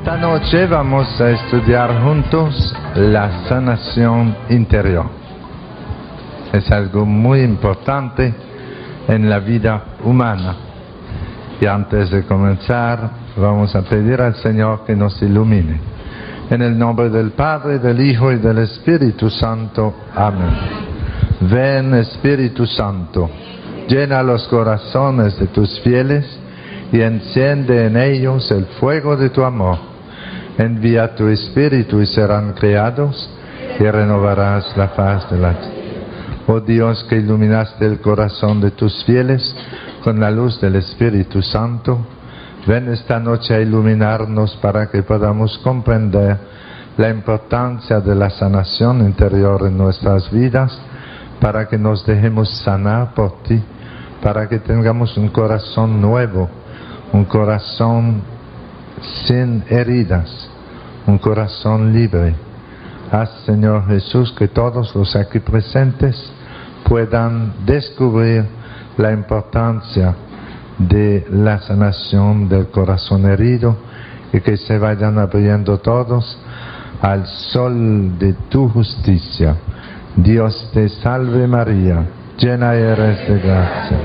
Esta noche vamos a estudiar juntos la sanación interior. Es algo muy importante en la vida humana. Y antes de comenzar, vamos a pedir al Señor que nos ilumine. En el nombre del Padre, del Hijo y del Espíritu Santo. Amén. Ven, Espíritu Santo, llena los corazones de tus fieles y enciende en ellos el fuego de tu amor. Envía tu Espíritu y serán creados y renovarás la faz de la tierra. Oh Dios, que iluminaste el corazón de tus fieles con la luz del Espíritu Santo, ven esta noche a iluminarnos para que podamos comprender la importancia de la sanación interior en nuestras vidas, para que nos dejemos sanar por ti, para que tengamos un corazón nuevo, un corazón sin heridas, un corazón libre. Haz, Señor Jesús, que todos los aquí presentes puedan descubrir la importancia de la sanación del corazón herido y que se vayan abriendo todos al sol de tu justicia. Dios te salve María, llena eres de gracia,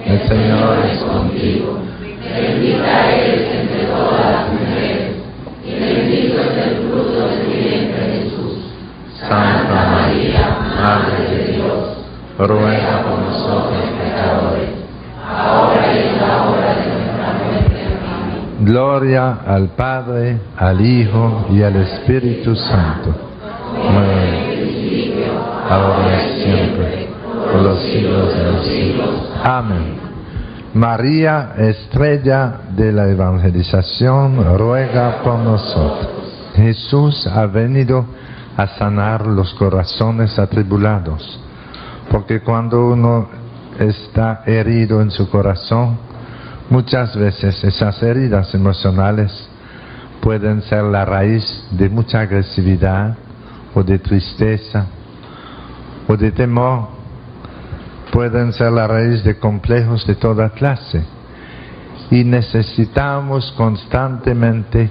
el Señor es contigo. Bendita eres entre todas las mujeres, y bendito es el fruto de tu vientre Jesús. Santa María, Madre de Dios, ruega por nosotros pecadores, ahora y en la hora de nuestra muerte. Amén. Gloria al Padre, al Hijo y al Espíritu Santo, como en el principio, ahora y siempre, por los siglos de los siglos. Amén. María, estrella de la evangelización, ruega por nosotros. Jesús ha venido a sanar los corazones atribulados, porque cuando uno está herido en su corazón, muchas veces esas heridas emocionales pueden ser la raíz de mucha agresividad, o de tristeza, o de temor. Pueden ser la raíz de complejos de toda clase. Y necesitamos constantemente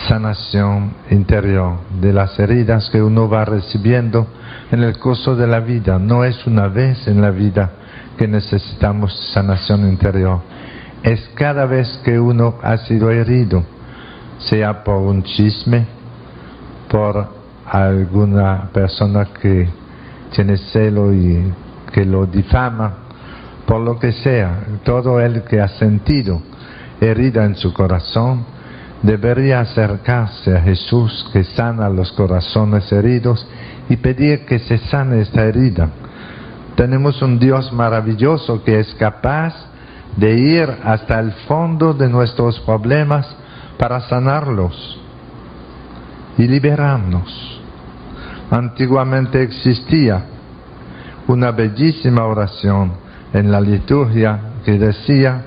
sanación interior de las heridas que uno va recibiendo en el curso de la vida. No es una vez en la vida que necesitamos sanación interior. Es cada vez que uno ha sido herido, sea por un chisme, por alguna persona que tiene celo y que lo difama, por lo que sea. Todo el que ha sentido herida en su corazón debería acercarse a Jesús, que sana los corazones heridos, y pedir que se sane esta herida. Tenemos un Dios maravilloso que es capaz de ir hasta el fondo de nuestros problemas para sanarlos y liberarnos. Antiguamente existía una bellísima oración en la liturgia que decía: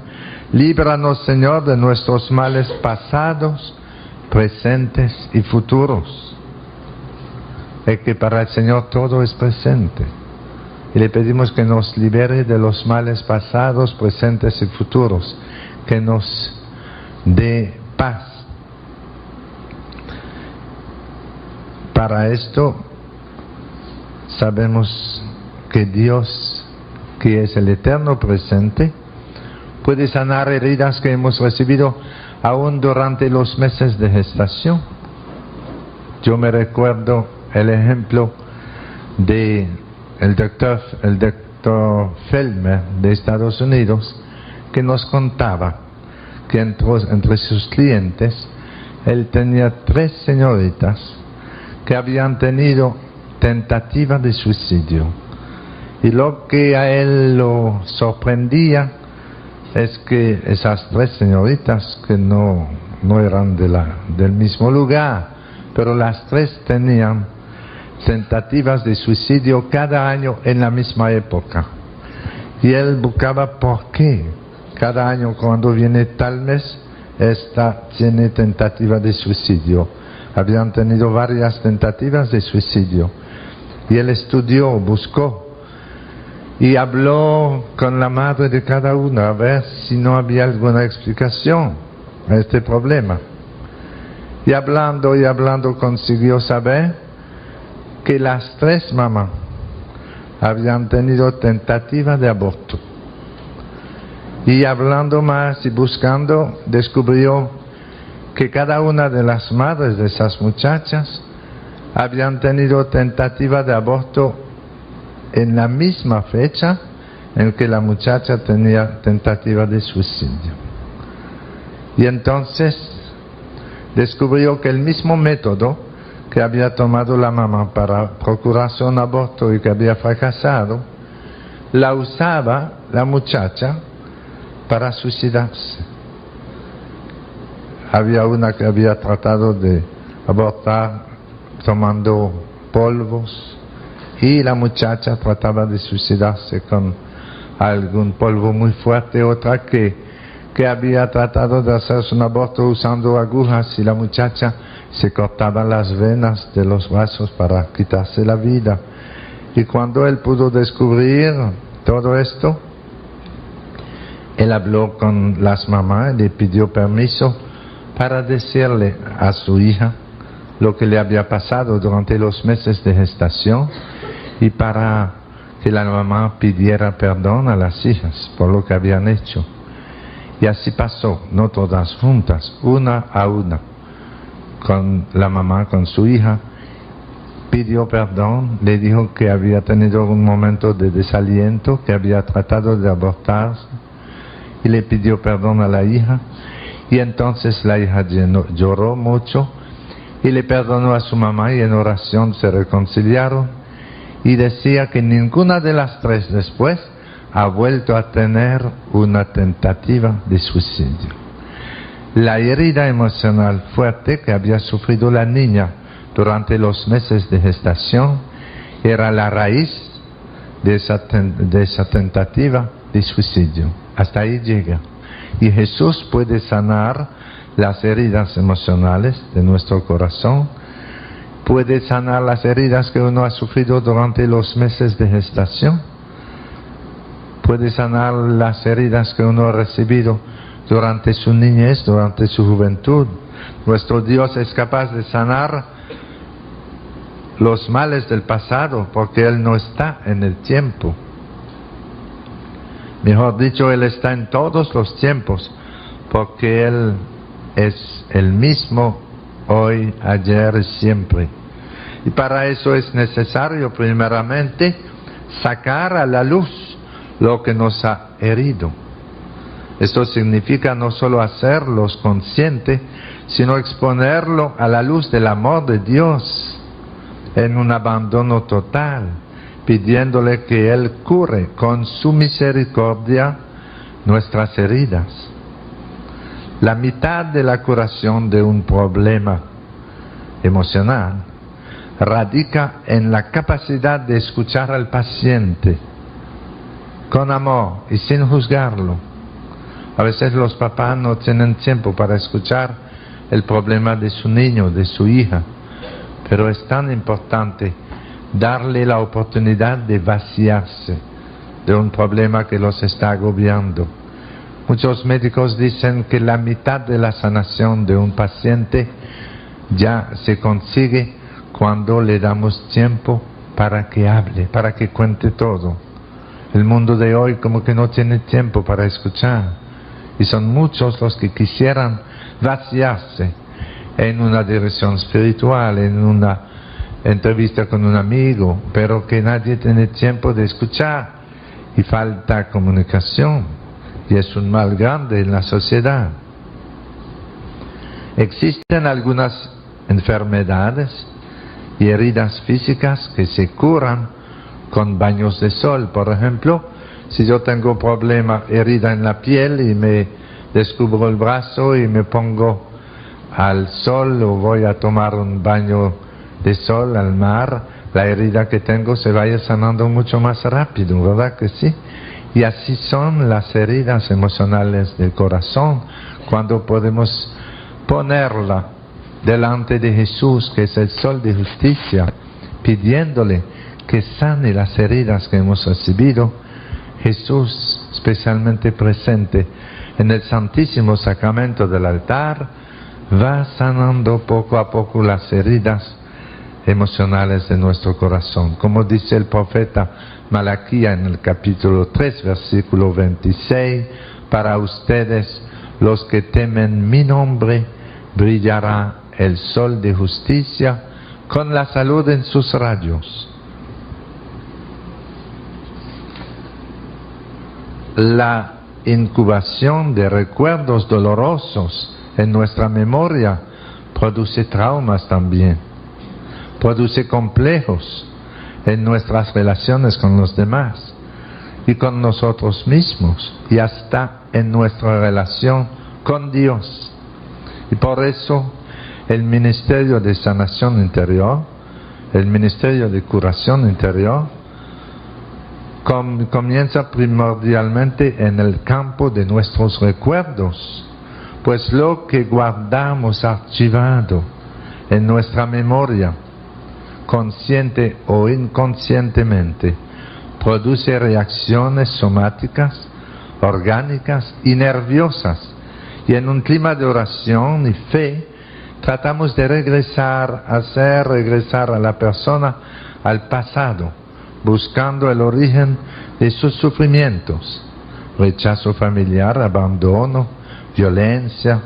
líbranos, Señor, de nuestros males pasados, presentes y futuros. Es que para el Señor todo es presente. Y le pedimos que nos libere de los males pasados, presentes y futuros, que nos dé paz. Para esto sabemos que Dios, que es el eterno presente, puede sanar heridas que hemos recibido aún durante los meses de gestación. Yo me recuerdo el ejemplo de el doctor Felmer de Estados Unidos, que nos contaba que entre sus clientes él tenía 3 señoritas que habían tenido tentativa de suicidio. Y lo que a él lo sorprendía es que esas 3 señoritas, que no eran del mismo lugar, pero las 3 tenían tentativas de suicidio cada año en la misma época. Y él buscaba por qué. Cada año cuando viene tal mes, esta tiene tentativa de suicidio. Habían tenido varias tentativas de suicidio. Y él estudió, buscó, y habló con la madre de cada una a ver si no había alguna explicación a este problema. Y hablando consiguió saber que las 3 mamás habían tenido tentativa de aborto. Y hablando más y buscando, descubrió que cada una de las madres de esas muchachas habían tenido tentativa de aborto en la misma fecha en que la muchacha tenía tentativa de suicidio. Y entonces descubrió que el mismo método que había tomado la mamá para procurarse un aborto y que había fracasado, la usaba la muchacha para suicidarse. Había una que había tratado de abortar tomando polvos y la muchacha trataba de suicidarse con algún polvo muy fuerte, otra que había tratado de hacerse un aborto usando agujas y la muchacha se cortaba las venas de los brazos para quitarse la vida. Y cuando él pudo descubrir todo esto, él habló con las mamás y le pidió permiso para decirle a su hija lo que le había pasado durante los meses de gestación y para que la mamá pidiera perdón a las hijas por lo que habían hecho. Y así pasó, no todas juntas, una a una, con la mamá, con su hija, pidió perdón, le dijo que había tenido un momento de desaliento, que había tratado de abortar, y le pidió perdón a la hija, y entonces la hija lloró mucho, y le perdonó a su mamá, y en oración se reconciliaron, y decía que ninguna de las 3 después ha vuelto a tener una tentativa de suicidio. La herida emocional fuerte que había sufrido la niña durante los meses de gestación era la raíz de esa tentativa de suicidio. Hasta ahí llega. Y Jesús puede sanar las heridas emocionales de nuestro corazón, puede sanar las heridas que uno ha sufrido durante los meses de gestación, puede sanar las heridas que uno ha recibido durante su niñez, durante su juventud. Nuestro Dios es capaz de sanar los males del pasado porque Él no está en el tiempo. Mejor dicho, Él está en todos los tiempos porque Él es el mismo hoy, ayer y siempre. Y para eso es necesario primeramente sacar a la luz lo que nos ha herido. Esto significa no solo hacerlos conscientes, sino exponerlo a la luz del amor de Dios en un abandono total, pidiéndole que Él cure con su misericordia nuestras heridas. La mitad de la curación de un problema emocional radica en la capacidad de escuchar al paciente con amor y sin juzgarlo. A veces los papás no tienen tiempo para escuchar el problema de su niño, de su hija, pero es tan importante darle la oportunidad de vaciarse de un problema que los está agobiando. Muchos médicos dicen que la mitad de la sanación de un paciente ya se consigue cuando le damos tiempo para que hable, para que cuente todo. El mundo de hoy como que no tiene tiempo para escuchar, y son muchos los que quisieran vaciarse en una dirección espiritual, en una entrevista con un amigo, pero que nadie tiene tiempo de escuchar y falta comunicación. Y es un mal grande en la sociedad. Existen algunas enfermedades y heridas físicas que se curan con baños de sol. Por ejemplo, si yo tengo problema, herida en la piel y me descubro el brazo y me pongo al sol o voy a tomar un baño de sol al mar, la herida que tengo se vaya sanando mucho más rápido, ¿verdad que sí? Y así son las heridas emocionales del corazón, cuando podemos ponerla delante de Jesús, que es el sol de justicia, pidiéndole que sane las heridas que hemos recibido. Jesús, especialmente presente en el Santísimo Sacramento del altar, va sanando poco a poco las heridas emocionales de nuestro corazón. Como dice el profeta Malaquías en el capítulo 3, versículo 26, para ustedes, los que temen mi nombre, brillará el sol de justicia con la salud en sus rayos. La incubación de recuerdos dolorosos en nuestra memoria produce traumas también, produce complejos en nuestras relaciones con los demás y con nosotros mismos y hasta en nuestra relación con Dios. Y por eso el ministerio de sanación interior, el ministerio de curación interior, comienza primordialmente en el campo de nuestros recuerdos, pues lo que guardamos archivado en nuestra memoria, consciente o inconscientemente, produce reacciones somáticas, orgánicas y nerviosas, y en un clima de oración y fe tratamos de hacer regresar a la persona al pasado, buscando el origen de sus sufrimientos: rechazo familiar, abandono, violencia,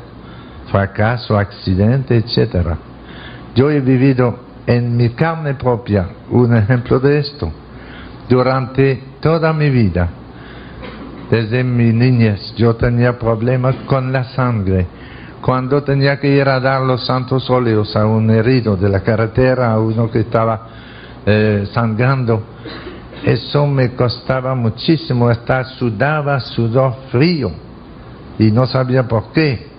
fracaso, accidente, etc. Yo he vivido en mi carne propia un ejemplo de esto. Durante toda mi vida, desde mi niñez, yo tenía problemas con la sangre. Cuando tenía que ir a dar los santos óleos a un herido de la carretera, a uno que estaba sangrando, eso me costaba muchísimo, hasta sudaba sudor frío y no sabía por qué.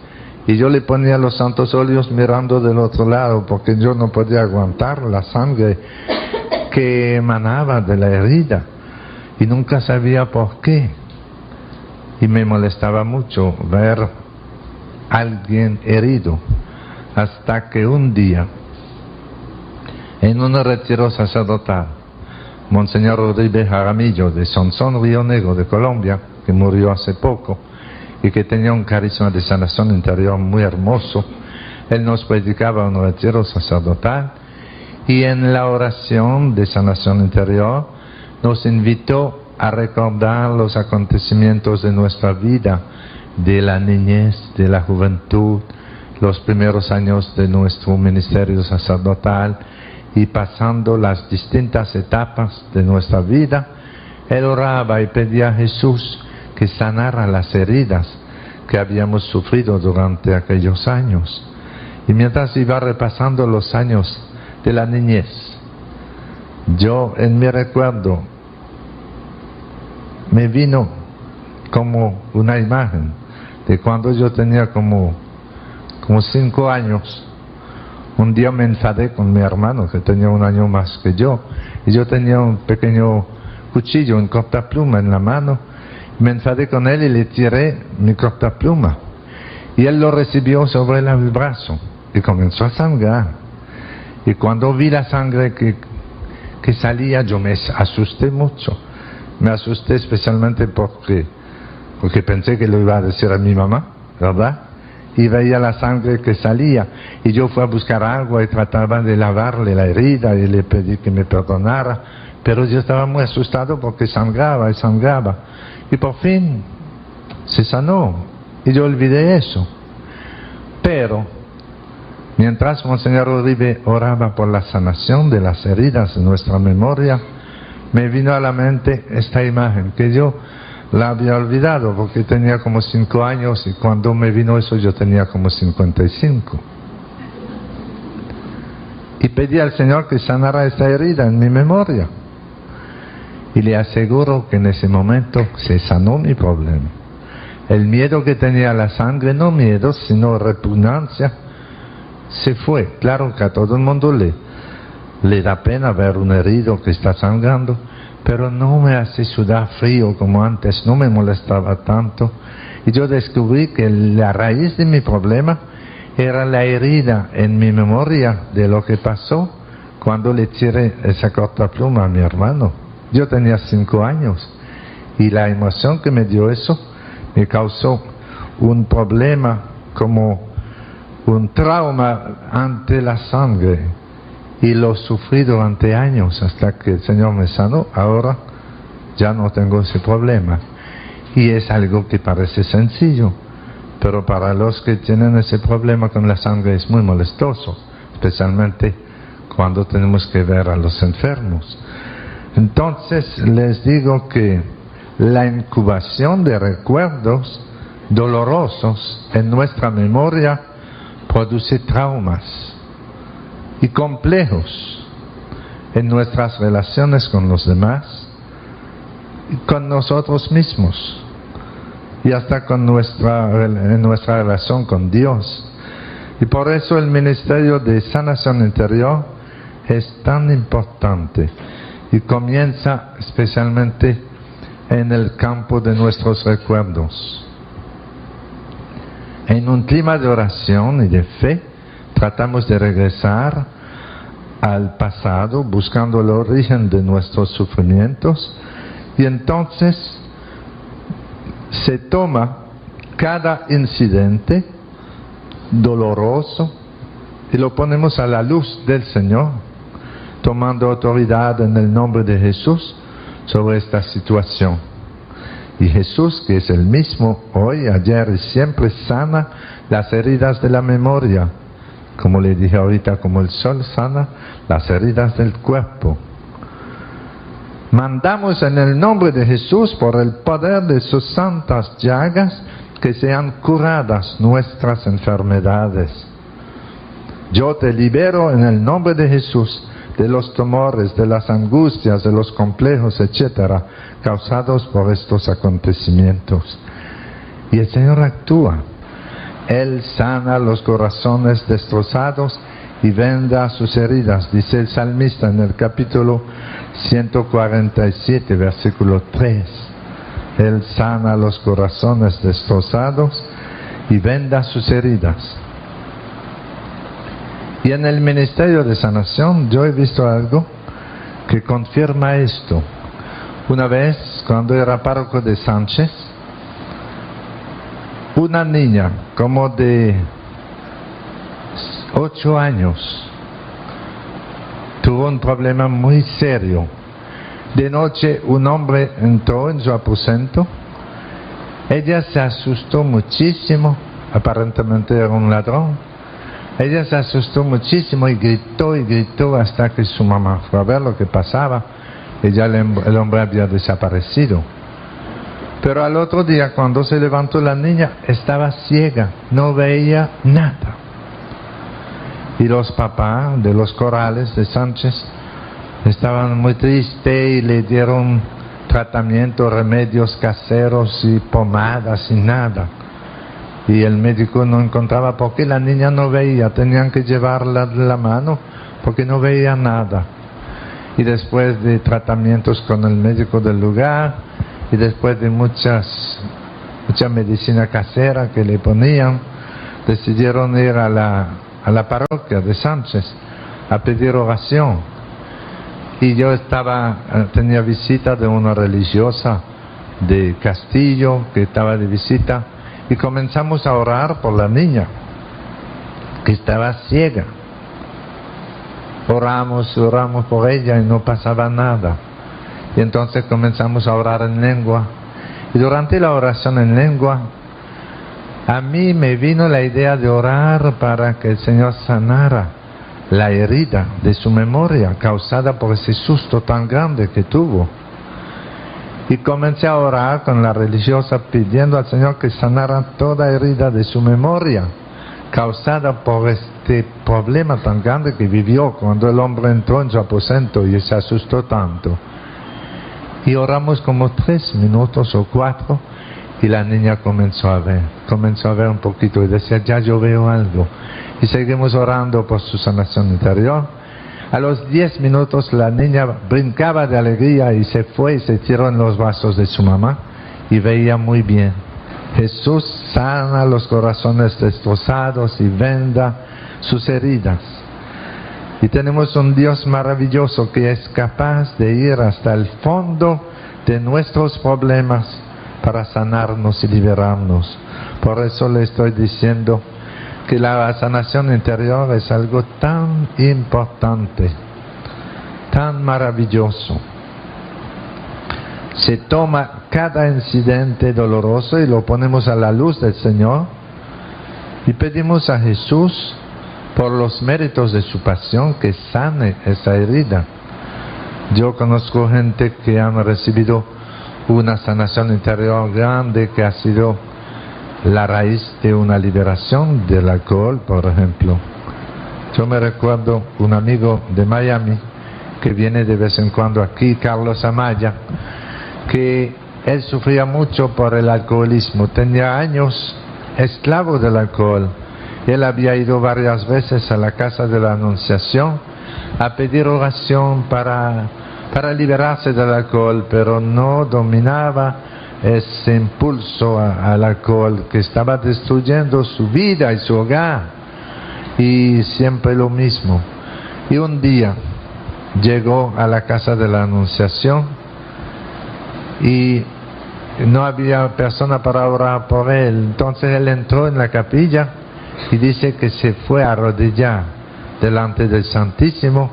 Y yo le ponía los santos óleos mirando del otro lado, porque yo no podía aguantar la sangre que emanaba de la herida y nunca sabía por qué. Y me molestaba mucho ver a alguien herido, hasta que un día, en un retiro sacerdotal, Monseñor Uribe Jaramillo de Sonsón, Río Negro de Colombia, que murió hace poco y que tenía un carisma de sanación interior muy hermoso, él nos predicaba un retiro sacerdotal y en la oración de sanación interior nos invitó a recordar los acontecimientos de nuestra vida, de la niñez, de la juventud, los primeros años de nuestro ministerio sacerdotal, y pasando las distintas etapas de nuestra vida, él oraba y pedía a Jesús que sanara las heridas que habíamos sufrido durante aquellos años. Y mientras iba repasando los años de la niñez, yo en mi recuerdo me vino como una imagen de cuando yo tenía como 5 años. Un día me enfadé con mi hermano, que tenía 1 año más que yo, y yo tenía un pequeño cuchillo, un cortapluma en la mano. Me enfadé con él y le tiré mi cortapluma. Y él lo recibió sobre el brazo y comenzó a sangrar. Y cuando vi la sangre que salía, yo me asusté mucho. Me asusté especialmente porque pensé que lo iba a decir a mi mamá, ¿verdad? Y veía la sangre que salía, y yo fui a buscar agua y trataba de lavarle la herida y le pedí que me perdonara, pero yo estaba muy asustado porque sangraba y sangraba, y por fin se sanó y yo olvidé eso. Pero mientras Monseñor Uribe oraba por la sanación de las heridas de nuestra memoria, me vino a la mente esta imagen que yo la había olvidado porque tenía como 5 años, y cuando me vino eso yo tenía como 55. Y pedí al Señor que sanara esta herida en mi memoria. Y le aseguro que en ese momento se sanó mi problema. El miedo que tenía a la sangre, no miedo, sino repugnancia, se fue. Claro que a todo el mundo le da pena ver un herido que está sangrando, pero no me hace sudar frío como antes, no me molestaba tanto. Y yo descubrí que la raíz de mi problema era la herida en mi memoria de lo que pasó cuando le tiré esa cortapluma a mi hermano. Yo tenía 5 años y la emoción que me dio eso me causó un problema como un trauma ante la sangre y lo sufrí durante años hasta que el Señor me sanó. Ahora ya no tengo ese problema. Y es algo que parece sencillo, pero para los que tienen ese problema con la sangre es muy molestoso, especialmente cuando tenemos que ver a los enfermos. Entonces les digo que la incubación de recuerdos dolorosos en nuestra memoria produce traumas y complejos en nuestras relaciones con los demás y con nosotros mismos, y hasta con en nuestra relación con Dios. Y por eso el ministerio de sanación interior es tan importante y comienza especialmente en el campo de nuestros recuerdos. En un clima de oración y de fe tratamos de regresar al pasado buscando el origen de nuestros sufrimientos, y entonces se toma cada incidente doloroso y lo ponemos a la luz del Señor, tomando autoridad en el nombre de Jesús sobre esta situación. Y Jesús, que es el mismo hoy, ayer y siempre, sana las heridas de la memoria, como le dije ahorita, como el sol sana las heridas del cuerpo. Mandamos en el nombre de Jesús, por el poder de sus santas llagas, que sean curadas nuestras enfermedades. Yo te libero en el nombre de Jesús de los temores, de las angustias, de los complejos, etcétera, causados por estos acontecimientos. Y el Señor actúa. Él sana los corazones destrozados y venda sus heridas, dice el salmista en el capítulo 147, versículo 3. Él sana los corazones destrozados y venda sus heridas. Y en el ministerio de sanación yo he visto algo que confirma esto. Una vez, cuando era párroco de Sánchez, una niña como de 8 años tuvo un problema muy serio. De noche un hombre entró en su aposento. Ella se asustó muchísimo, aparentemente era un ladrón. Ella se asustó muchísimo y gritó hasta que su mamá fue a ver lo que pasaba. Y ya el hombre había desaparecido. Pero al otro día, cuando se levantó la niña, estaba ciega, no veía nada. Y los papás de los corrales de Sánchez estaban muy tristes y le dieron tratamiento, remedios caseros y pomadas y nada. Y el médico no encontraba por qué la niña no veía, tenían que llevarla de la mano porque no veía nada. Y después de tratamientos con el médico del lugar y después de mucha medicina casera que le ponían, decidieron ir a la parroquia de Sánchez a pedir oración. Y yo tenía visita de una religiosa de Castillo que estaba de visita, y comenzamos a orar por la niña que estaba ciega. Oramos por ella y no pasaba nada. Y entonces comenzamos a orar en lengua. Y durante la oración en lengua, a mí me vino la idea de orar para que el Señor sanara la herida de su memoria causada por ese susto tan grande que tuvo. Y comencé a orar con la religiosa pidiendo al Señor que sanara toda herida de su memoria causada por este problema tan grande que vivió cuando el hombre entró en su aposento y se asustó tanto. Y oramos como 3 minutos o 4 y la niña comenzó a ver un poquito y decía, ya yo veo algo. Y seguimos orando por su sanación interior. A los 10 minutos la niña brincaba de alegría y se fue y se tiró en los brazos de su mamá y veía muy bien. Jesús sana los corazones destrozados y venda sus heridas. Y tenemos un Dios maravilloso que es capaz de ir hasta el fondo de nuestros problemas para sanarnos y liberarnos. Por eso le estoy diciendo, que la sanación interior es algo tan importante, tan maravilloso. Se toma cada incidente doloroso y lo ponemos a la luz del Señor y pedimos a Jesús, por los méritos de su pasión, que sane esa herida. Yo conozco gente que han recibido una sanación interior grande que ha sido la raíz de una liberación del alcohol, por ejemplo. Yo me recuerdo un amigo de Miami que viene de vez en cuando aquí, Carlos Amaya, que él sufría mucho por el alcoholismo, tenía años esclavo del alcohol. Él había ido varias veces a la casa de la Anunciación a pedir oración para liberarse del alcohol, pero no dominaba ese impulso al alcohol que estaba destruyendo su vida y su hogar, y siempre lo mismo. Y un día llegó a la casa de la Anunciación y no había persona para orar por él. Entonces él entró en la capilla y dice que se fue a arrodillar delante del Santísimo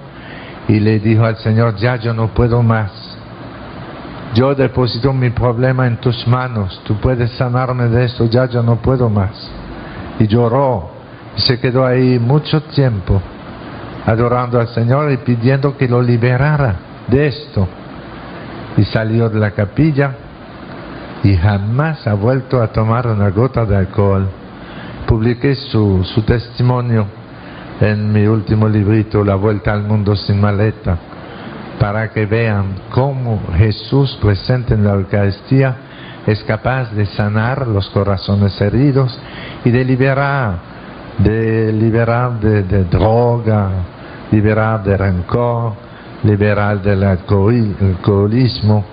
y le dijo al Señor: ya yo no puedo más, yo deposito mi problema en tus manos, tú puedes sanarme de esto, ya yo no puedo más. Y lloró y se quedó ahí mucho tiempo adorando al Señor y pidiendo que lo liberara de esto. Y salió de la capilla y jamás ha vuelto a tomar una gota de alcohol. Publiqué su testimonio en mi último librito, La Vuelta al Mundo sin Maleta, para que vean cómo Jesús presente en la Eucaristía es capaz de sanar los corazones heridos y de liberar de droga, liberar de rencor, liberar del alcoholismo.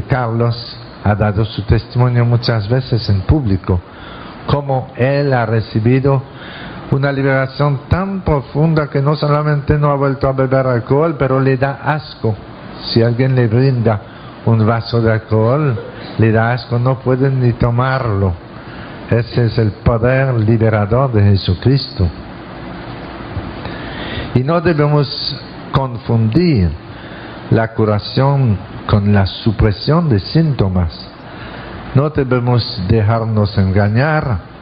Carlos ha dado su testimonio muchas veces en público, cómo él ha recibido una liberación tan profunda que no solamente no ha vuelto a beber alcohol, pero le da asco. Si alguien le brinda un vaso de alcohol, le da asco, no puede ni tomarlo. Ese es el poder liberador de Jesucristo. Y no debemos confundir la curación con la supresión de síntomas. No debemos dejarnos engañar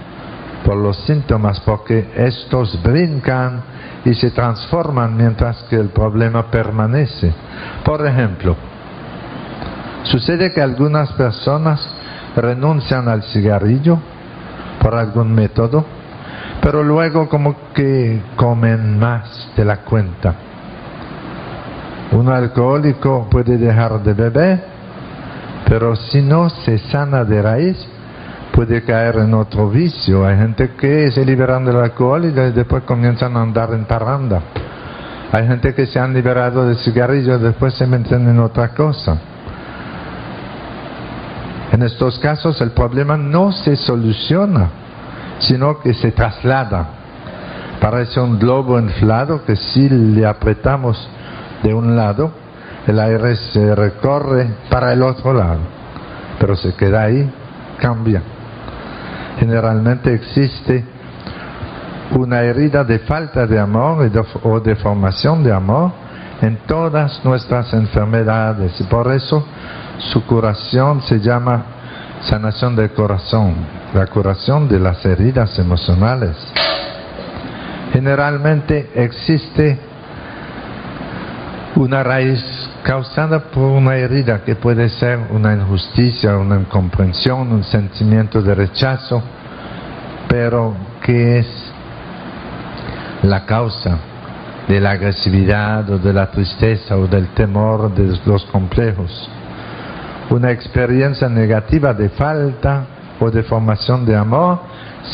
por los síntomas, porque estos brincan y se transforman mientras que el problema permanece. Por ejemplo, sucede que algunas personas renuncian al cigarrillo por algún método, pero luego como que comen más de la cuenta. Un alcohólico puede dejar de beber, pero si no se sana de raíz, puede caer en otro vicio. Hay gente que se liberan del alcohol y después comienzan a andar en parranda. Hay gente que se han liberado del cigarrillo y después se meten en otra cosa. En estos casos el problema no se soluciona, sino que se traslada. Parece un globo inflado que si le apretamos de un lado, el aire se recorre para el otro lado, pero se queda ahí, cambia. Generalmente existe una herida de falta de amor o de formación de amor en todas nuestras enfermedades, y por eso su curación se llama sanación del corazón, la curación de las heridas emocionales. Generalmente existe una raíz causada por una herida que puede ser una injusticia, una incomprensión, un sentimiento de rechazo, pero que es la causa de la agresividad o de la tristeza o del temor, de los complejos. Una experiencia negativa de falta o de formación de amor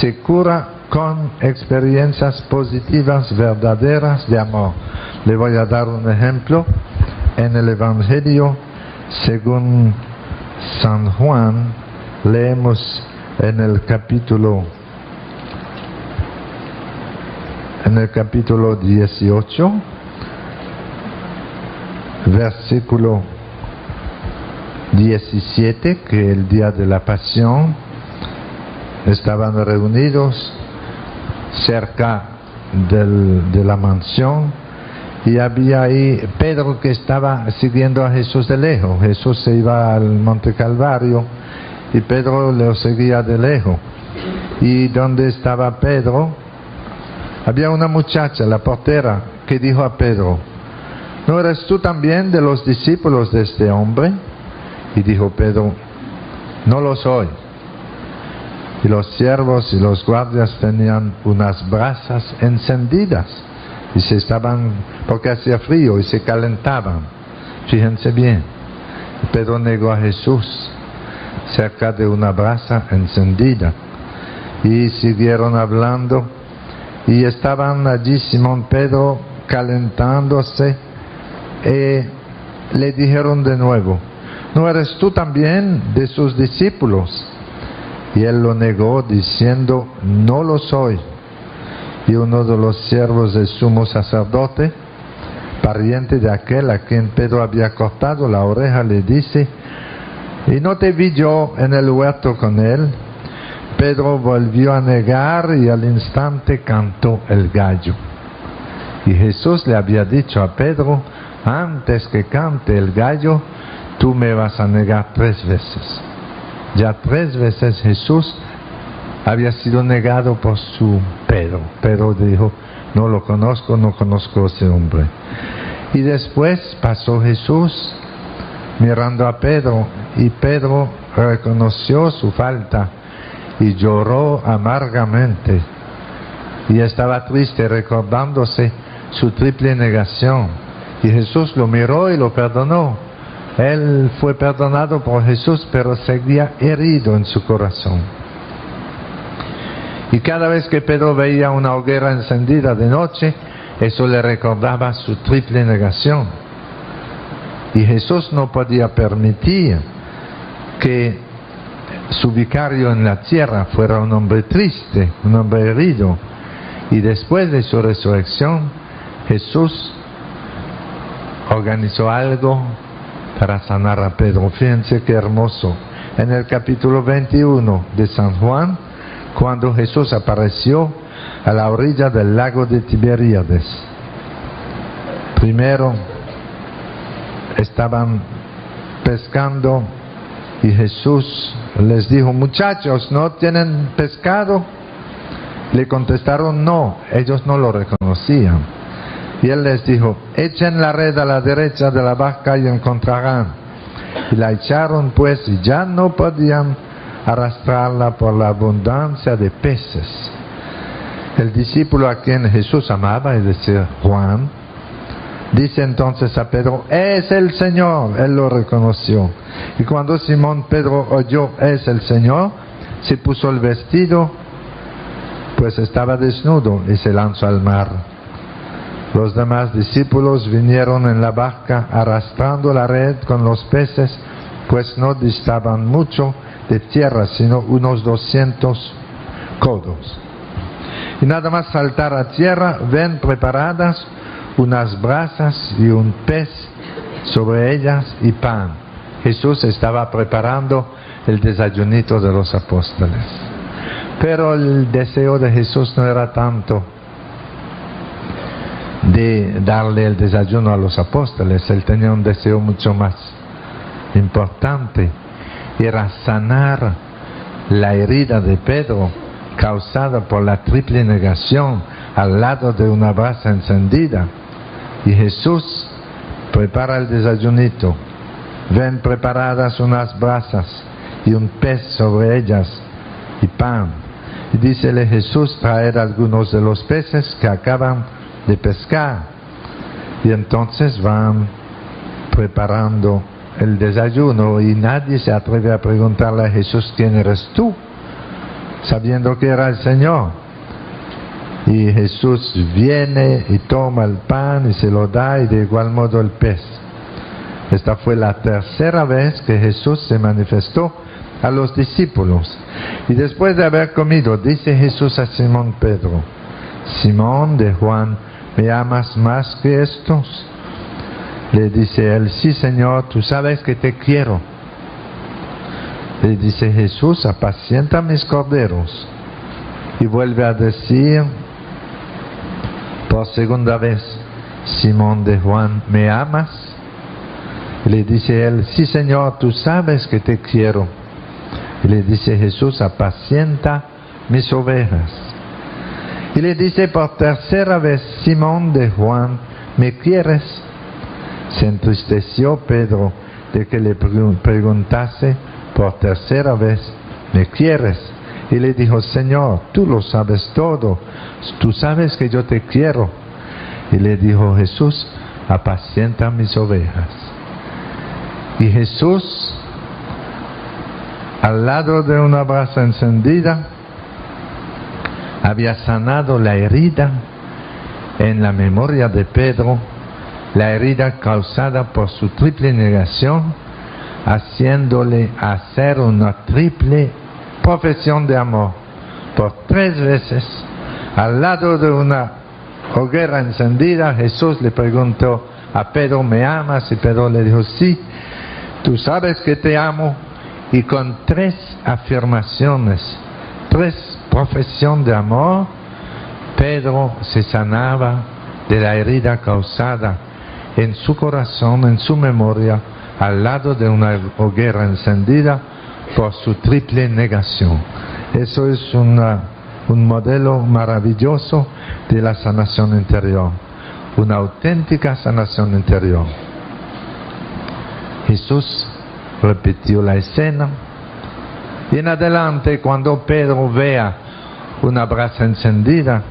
se cura con experiencias positivas verdaderas de amor. Le voy a dar un ejemplo. En el Evangelio según San Juan, leemos en el capítulo 18, versículo 17, que el día de la pasión estaban reunidos cerca de la mansión, y había ahí Pedro que estaba siguiendo a Jesús de lejos. Jesús se iba al Monte Calvario y Pedro lo seguía de lejos. Y donde estaba Pedro, había una muchacha, la portera, que dijo a Pedro: ¿no eres tú también de los discípulos de este hombre? Y dijo Pedro: no lo soy. Y los siervos y los guardias tenían unas brasas encendidas y porque hacía frío y se calentaban. Fíjense bien, Pedro negó a Jesús cerca de una brasa encendida, y siguieron hablando, y estaban allí Simón Pedro calentándose, y le dijeron de nuevo: ¿no eres tú también de sus discípulos? Y él lo negó diciendo: no lo soy. Y uno de los siervos del sumo sacerdote, pariente de aquel a quien Pedro había cortado la oreja, le dice: ¿y no te vi yo en el huerto con él? Pedro volvió a negar, y al instante cantó el gallo. Y Jesús le había dicho a Pedro: antes que cante el gallo, tú me vas a negar 3 veces. Ya 3 veces Jesús había sido negado por su Pedro. Pedro dijo: no lo conozco, no conozco a ese hombre. Y después pasó Jesús mirando a Pedro, y Pedro reconoció su falta y lloró amargamente, y estaba triste recordándose su triple negación. Y Jesús lo miró y lo perdonó. Él fue perdonado por Jesús, pero seguía herido en su corazón. Y cada vez que Pedro veía una hoguera encendida de noche, eso le recordaba su triple negación. Y Jesús no podía permitir que su vicario en la tierra fuera un hombre triste, un hombre herido. Y después de su resurrección, Jesús organizó algo para sanar a Pedro. Fíjense qué hermoso. En el capítulo 21 de San Juan, cuando Jesús apareció a la orilla del lago de Tiberíades, primero estaban pescando y Jesús les dijo: muchachos, ¿no tienen pescado? Le contestaron: no. Ellos no lo reconocían. Y él les dijo: echen la red a la derecha de la barca y encontrarán. Y la echaron pues, y ya no podían arrastrarla por la abundancia de peces. El discípulo a quien Jesús amaba, es decir, Juan, dice entonces a Pedro: es el Señor. Él lo reconoció. Y cuando Simón Pedro oyó: es el Señor, se puso el vestido, pues estaba desnudo, y se lanzó al mar. Los demás discípulos vinieron en la barca arrastrando la red con los peces, pues no distaban mucho de tierra, sino unos 200 codos. Y nada más saltar a tierra, ven preparadas unas brasas y un pez sobre ellas y pan. Jesús estaba preparando el desayunito de los apóstoles. Pero el deseo de Jesús no era tanto de darle el desayuno a los apóstoles. Él tenía un deseo mucho más importante: era sanar la herida de Pedro causada por la triple negación al lado de una brasa encendida. Y Jesús prepara el desayunito. Ven preparadas unas brasas y un pez sobre ellas y pan. Y dícele Jesús: traer algunos de los peces que acaban de pescar. Y entonces van preparando el desayuno, y nadie se atreve a preguntarle a Jesús: ¿quién eres tú?, sabiendo que era el Señor. Y Jesús viene y toma el pan y se lo da, y de igual modo el pez. Esta fue la tercera vez que Jesús se manifestó a los discípulos. Y después de haber comido, dice Jesús a Simón Pedro: Simón de Juan, ¿me amas más que estos? Le dice él: sí, Señor, tú sabes que te quiero. Le dice Jesús: apacienta mis corderos. Y vuelve a decir: Por segunda vez, Simón de Juan, ¿me amas? Y le dice él, sí Señor, tú sabes que te quiero. Y le dice Jesús, apacienta mis ovejas. Y le dice por tercera vez, Simón de Juan, ¿me quieres? Se entristeció Pedro de que le preguntase por tercera vez, ¿me quieres? Y le dijo, Señor, tú lo sabes todo, tú sabes que yo te quiero. Y le dijo Jesús, apacienta mis ovejas. Y Jesús, al lado de una brasa encendida, había sanado la herida en la memoria de Pedro, la herida causada por su triple negación, haciéndole hacer una triple profesión de amor. Por 3 veces, al lado de una hoguera encendida, Jesús le preguntó a Pedro, ¿me amas? Y Pedro le dijo, sí, tú sabes que te amo. Y con 3 afirmaciones, 3 profesiones de amor, Pedro se sanaba de la herida causada en su corazón, en su memoria, al lado de una hoguera encendida por su triple negación. Eso es un modelo maravilloso de la sanación interior, una auténtica sanación interior. Jesús repitió la escena y en adelante, cuando Pedro vea una brasa encendida,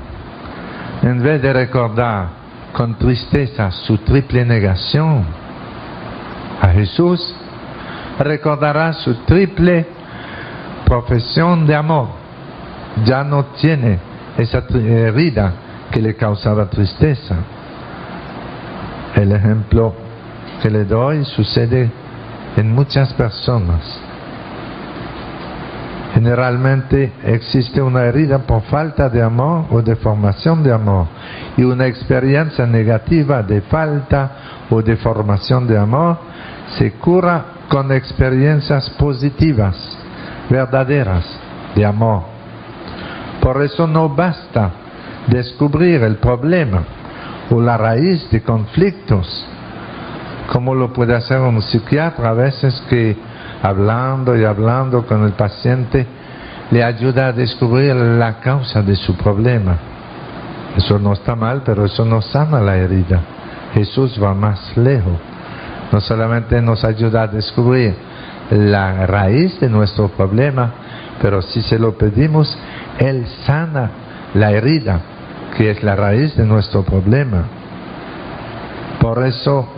en vez de recordar con tristeza su triple negación a Jesús, recordará su triple profesión de amor. Ya no tiene esa herida que le causaba tristeza. El ejemplo que le doy sucede en muchas personas. Generalmente existe una herida por falta de amor o de formación de amor, y una experiencia negativa de falta o de formación de amor se cura con experiencias positivas, verdaderas, de amor. Por eso no basta descubrir el problema o la raíz de conflictos, como lo puede hacer un psiquiatra a veces, que hablando y hablando con el paciente le ayuda a descubrir la causa de su problema. Eso no está mal, pero eso no sana la herida. Jesús va más lejos. No solamente nos ayuda a descubrir la raíz de nuestro problema, pero si se lo pedimos, Él sana la herida, que es la raíz de nuestro problema. Por eso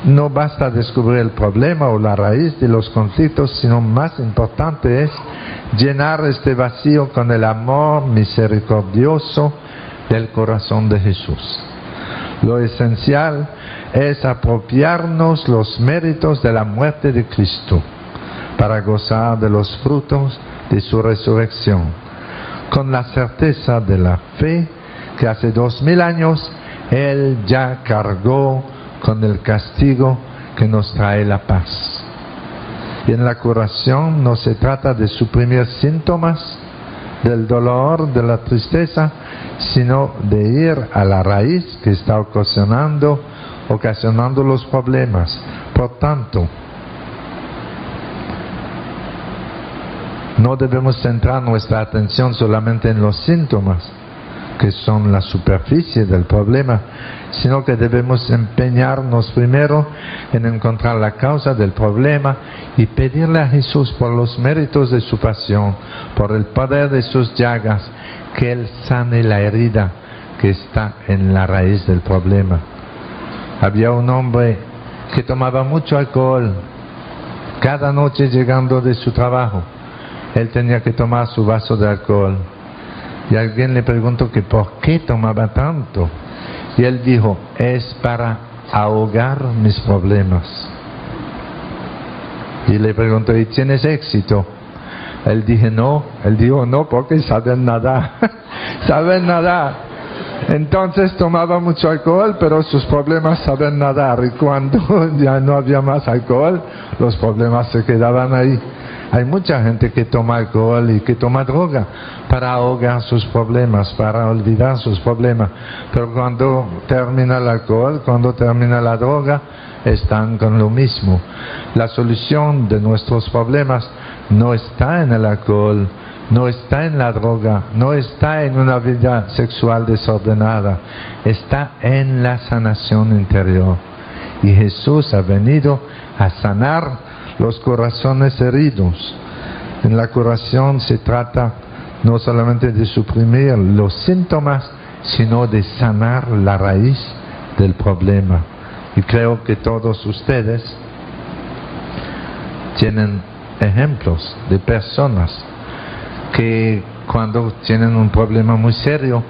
no basta descubrir el problema o la raíz de los conflictos, sino más importante es llenar este vacío con el amor misericordioso del corazón de Jesús. Lo esencial es apropiarnos los méritos de la muerte de Cristo para gozar de los frutos de su resurrección, con la certeza de la fe que hace 2000 años Él ya cargó con el castigo que nos trae la paz. Y en la curación no se trata de suprimir síntomas del dolor, de la tristeza, sino de ir a la raíz que está ocasionando los problemas. Por tanto, no debemos centrar nuestra atención solamente en los síntomas, que son la superficie del problema, sino que debemos empeñarnos primero en encontrar la causa del problema y pedirle a Jesús, por los méritos de su pasión, por el poder de sus llagas, que Él sane la herida que está en la raíz del problema. Había un hombre que tomaba mucho alcohol. Cada noche llegando de su trabajo, él tenía que tomar su vaso de alcohol. Y alguien le preguntó que por qué tomaba tanto. Y él dijo, es para ahogar mis problemas. Y le preguntó, ¿y tienes éxito? Él dijo no, porque saben nadar. Saben nadar. Entonces tomaba mucho alcohol, pero sus problemas saben nadar. Y cuando ya no había más alcohol, los problemas se quedaban ahí. Hay mucha gente que toma alcohol y que toma droga para ahogar sus problemas, para olvidar sus problemas. Pero cuando termina el alcohol, cuando termina la droga, están con lo mismo. La solución de nuestros problemas no está en el alcohol, no está en la droga, no está en una vida sexual desordenada, está en la sanación interior. Y Jesús ha venido a sanar los corazones heridos. En la curación se trata no solamente de suprimir los síntomas, sino de sanar la raíz del problema. Y creo que todos ustedes tienen ejemplos de personas que cuando tienen un problema muy serio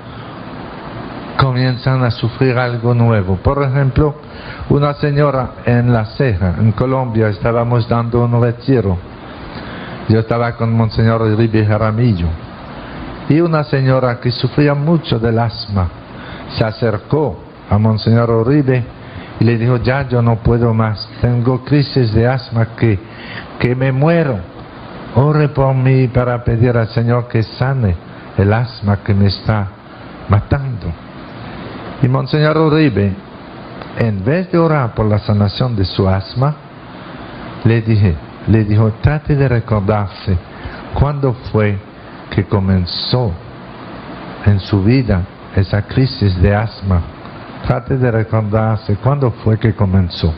comienzan a sufrir algo nuevo. Por ejemplo, una señora en La Ceja, en Colombia, estábamos dando un retiro. Yo estaba con Monseñor Uribe Jaramillo. Y una señora que sufría mucho del asma se acercó a Monseñor Uribe y le dijo: ya yo no puedo más, tengo crisis de asma que me muero. Ore por mí para pedir al Señor que sane el asma que me está matando. Y Monseñor Uribe, en vez de orar por la sanación de su asma, le dijo: trate de recordarse cuándo fue que comenzó en su vida esa crisis de asma. Trate de recordarse cuándo fue que comenzó.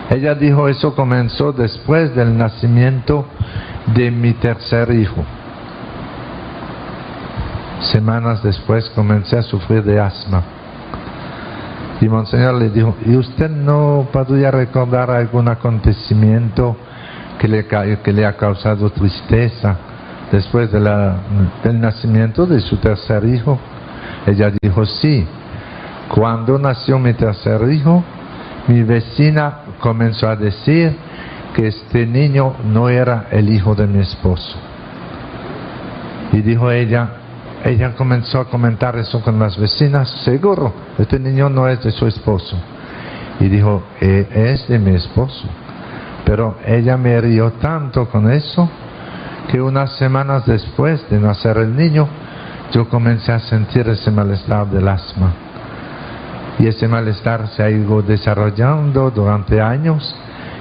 Ella dijo: eso comenzó después del nacimiento de mi tercer hijo. Semanas después comencé a sufrir de asma. Y Monseñor le dijo: ¿y usted no podría recordar algún acontecimiento que le ha causado tristeza después del nacimiento de su tercer hijo? Ella dijo: sí. Cuando nació mi tercer hijo, mi vecina comenzó a decir que este niño no era el hijo de mi esposo. Y dijo ella comenzó a comentar eso con las vecinas: seguro, este niño no es de su esposo. Y dijo: es de mi esposo. Pero ella me hirió tanto con eso que unas semanas después de nacer el niño, yo comencé a sentir ese malestar del asma. Y ese malestar se ha ido desarrollando durante años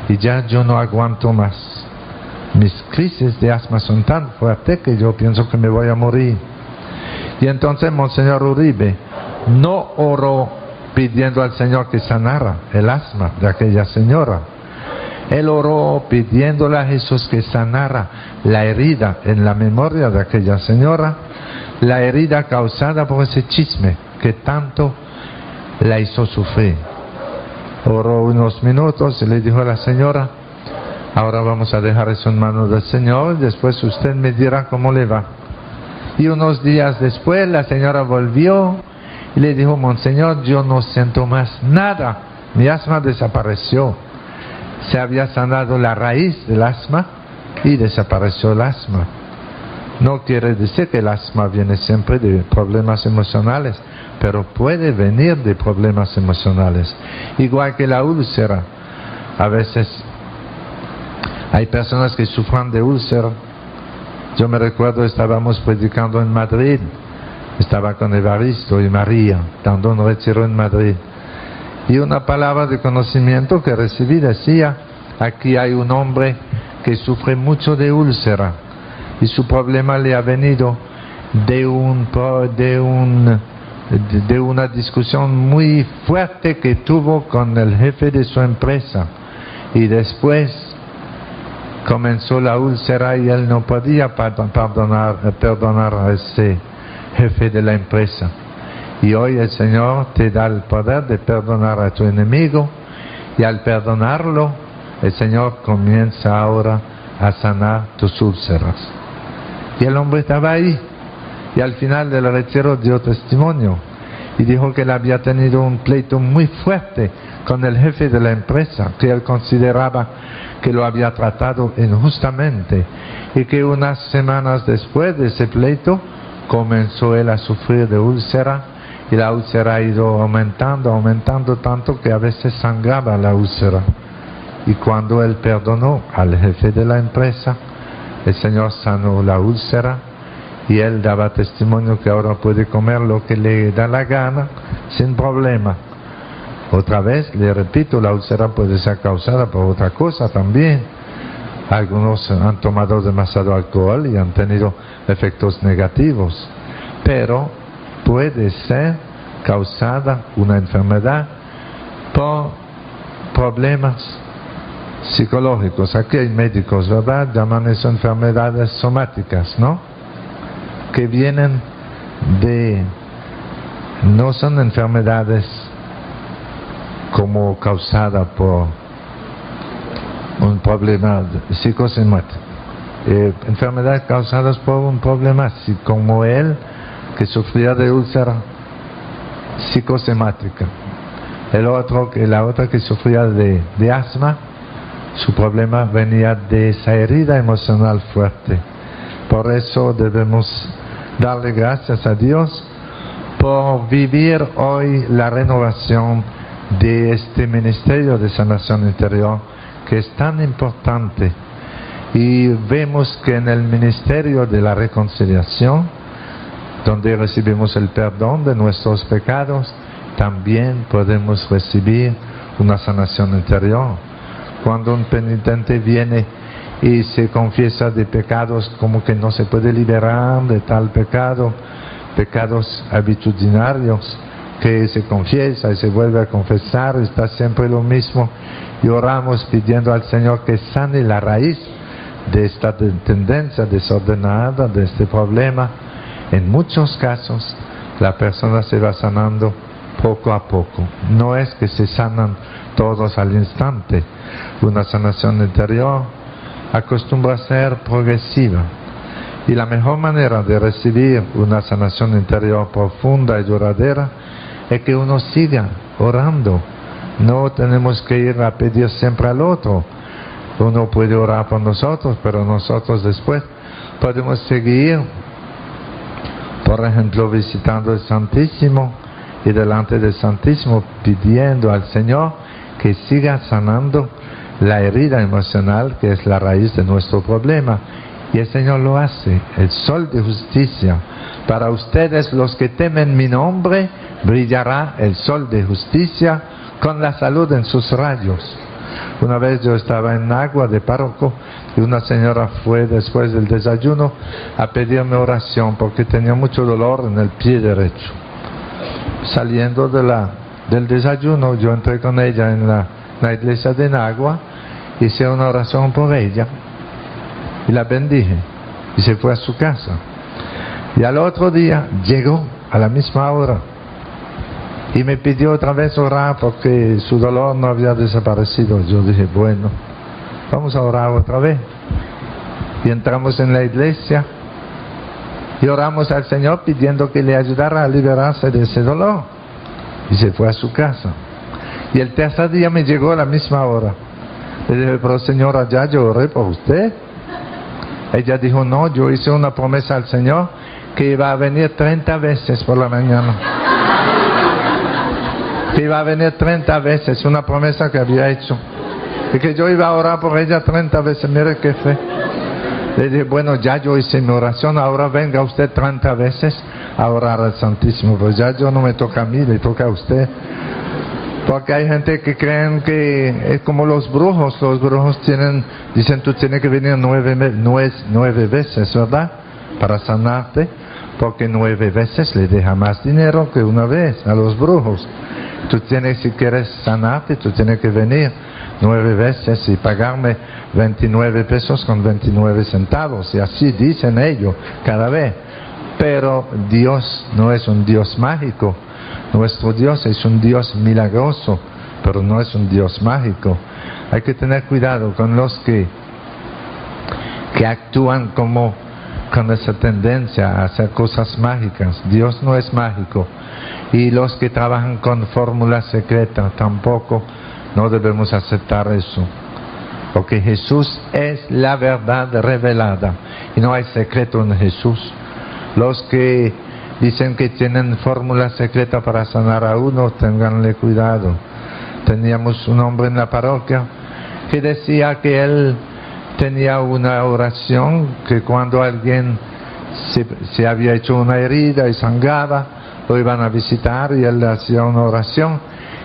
y ya yo no aguanto más. Mis crisis de asma son tan fuertes que yo pienso que me voy a morir. Y entonces Monseñor Uribe no oró pidiendo al Señor que sanara el asma de aquella señora. Él oró pidiéndole a Jesús que sanara la herida en la memoria de aquella señora, la herida causada por ese chisme que tanto la hizo sufrir. Oró unos minutos y le dijo a la señora: ahora vamos a dejar eso en manos del Señor y después usted me dirá cómo le va. Y unos días después la señora volvió y le dijo: Monseñor, yo no siento más nada, mi asma desapareció. Se había sanado la raíz del asma y desapareció el asma. No quiere decir que el asma viene siempre de problemas emocionales, pero puede venir de problemas emocionales. Igual que la úlcera. A veces hay personas que sufren de úlcera. Yo me recuerdo, estábamos predicando en Madrid, estaba con Evaristo y María, dando un retiro en Madrid. Y una palabra de conocimiento que recibí decía: aquí hay un hombre que sufre mucho de úlcera y su problema le ha venido de una discusión muy fuerte que tuvo con el jefe de su empresa, y después comenzó la úlcera y él no podía perdonar a ese jefe de la empresa. Y hoy el Señor te da el poder de perdonar a tu enemigo, y al perdonarlo el Señor comienza ahora a sanar tus úlceras. Y el hombre estaba ahí y al final del retiro dio testimonio y dijo que él había tenido un pleito muy fuerte con el jefe de la empresa, que él consideraba que lo había tratado injustamente, y que unas semanas después de ese pleito comenzó él a sufrir de úlcera, y la úlcera ha ido aumentando tanto que a veces sangraba la úlcera. y cuando él perdonó al jefe de la empresa, el Señor sanó la úlcera y él daba testimonio que ahora puede comer lo que le da la gana sin problema. Otra vez, le repito, la úlcera puede ser causada por otra cosa también. Algunos han tomado demasiado alcohol y han tenido efectos negativos, pero puede ser causada una enfermedad por problemas psicológicos. Aquí hay médicos, ¿verdad? Llaman eso enfermedades somáticas, ¿no? Que vienen no son enfermedades como causada por un problema psicosomático, enfermedades causadas por un problema como él, que sufría de úlcera psicosomática. La otra que sufría de asma, su problema venía de esa herida emocional fuerte. Por eso debemos darle gracias a Dios por vivir hoy la renovación de este ministerio de sanación interior, que es tan importante. Y vemos que en el ministerio de la reconciliación, donde recibimos el perdón de nuestros pecados, también podemos recibir una sanación interior. Cuando un penitente viene y se confiesa de pecados como que no se puede liberar de tal pecado, pecados habitudinarios, que se confiesa y se vuelve a confesar, está siempre lo mismo, y oramos pidiendo al Señor que sane la raíz de esta tendencia desordenada, de este problema. En muchos casos la persona se va sanando poco a poco, no es que se sanan todos al instante. Una sanación interior acostumbra a ser progresiva, y la mejor manera de recibir una sanación interior profunda y duradera es que uno siga orando. No tenemos que ir a pedir siempre al otro. Uno puede orar por nosotros, pero nosotros después podemos seguir, por ejemplo, visitando el Santísimo, y delante del Santísimo pidiendo al Señor que siga sanando la herida emocional, que es la raíz de nuestro problema. Y el Señor lo hace. El sol de justicia. Para ustedes, los que temen mi nombre, brillará el sol de justicia con la salud en sus rayos. Una vez yo estaba en Agua de párroco y una señora fue después del desayuno a pedirme oración porque tenía mucho dolor en el pie derecho. Saliendo del desayuno, yo entré con ella en la iglesia de Nagua, hice una oración por ella y la bendije y se fue a su casa. Y al otro día llegó a la misma hora y me pidió otra vez orar porque su dolor no había desaparecido. Yo dije, bueno, vamos a orar otra vez. Y entramos en la iglesia y oramos al Señor pidiendo que le ayudara a liberarse de ese dolor. Y se fue a su casa. Y el tercer día me llegó a la misma hora. Le dije, pero señora, ya yo oré por usted. Ella dijo, no, yo hice una promesa al Señor que iba a venir 30 veces por la mañana. Que iba a venir 30 veces, una promesa que había hecho. Y que yo iba a orar por ella 30 veces, mire qué fe. Le dije, bueno, ya yo hice mi oración, ahora venga usted 30 veces a orar al Santísimo. Pues ya yo no me toca a mí, le toca a usted. Porque hay gente que creen que es como los brujos dicen tú tienes que venir 9 veces, ¿verdad? Para sanarte, porque 9 veces le deja más dinero que una vez a los brujos. Tú tienes, si quieres sanarte, tú tienes que venir 9 veces y pagarme 29 pesos con 29 centavos, y así dicen ellos cada vez. Pero Dios no es un Dios mágico. Nuestro Dios es un Dios milagroso, pero no es un Dios mágico. Hay que tener cuidado con los que actúan con esa tendencia a hacer cosas mágicas. Dios no es mágico. Y los que trabajan con fórmulas secretas tampoco, no debemos aceptar eso. Porque Jesús es la verdad revelada y no hay secreto en Jesús. Los que dicen que tienen fórmula secreta para sanar a uno, ténganle cuidado. Teníamos un hombre en la parroquia que decía que él tenía una oración que cuando alguien se había hecho una herida y sangraba, lo iban a visitar y él hacía una oración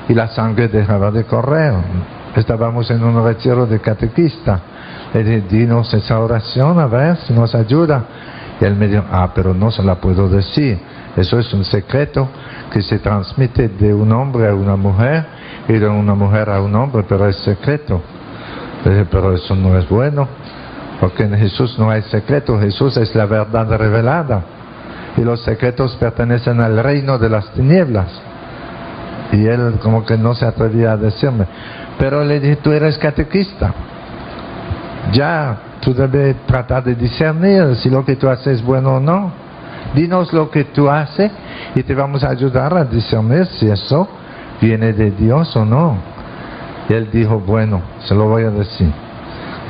y la sangre dejaba de correr. Estábamos en un retiro de catequista. Le dije, dinos esa oración a ver si nos ayuda. Y él me dijo, pero no se la puedo decir. Eso es un secreto que se transmite de un hombre a una mujer y de una mujer a un hombre, pero es secreto. Le dije, pero eso no es bueno, porque en Jesús no hay secreto. Jesús es la verdad revelada y los secretos pertenecen al reino de las tinieblas. Y él como que no se atrevía a decirme, pero le dije, tú eres catequista, ya tú debes tratar de discernir si lo que tú haces es bueno o no. Dinos lo que tú haces y te vamos a ayudar a discernir si eso viene de Dios o no. Y él dijo, bueno, se lo voy a decir.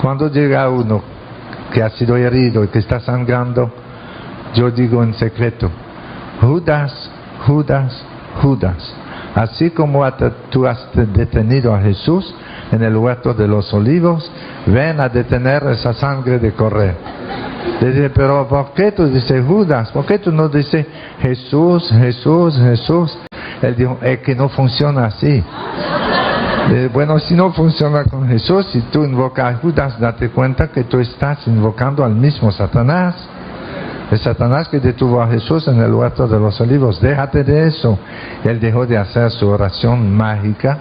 Cuando llega uno que ha sido herido y que está sangrando, yo digo en secreto, Judas, Judas, Judas, así como tú has detenido a Jesús en el huerto de los olivos, ven a detener esa sangre de correr. Le dije, pero ¿por qué tú dices Judas? ¿Por qué tú no dices Jesús, Jesús, Jesús? Él dijo, es que no funciona así. Bueno, si no funciona con Jesús, si tú invocas a Judas, date cuenta que tú estás invocando al mismo Satanás. El Satanás que detuvo a Jesús en el huerto de los olivos. Déjate de eso. Él dejó de hacer su oración mágica.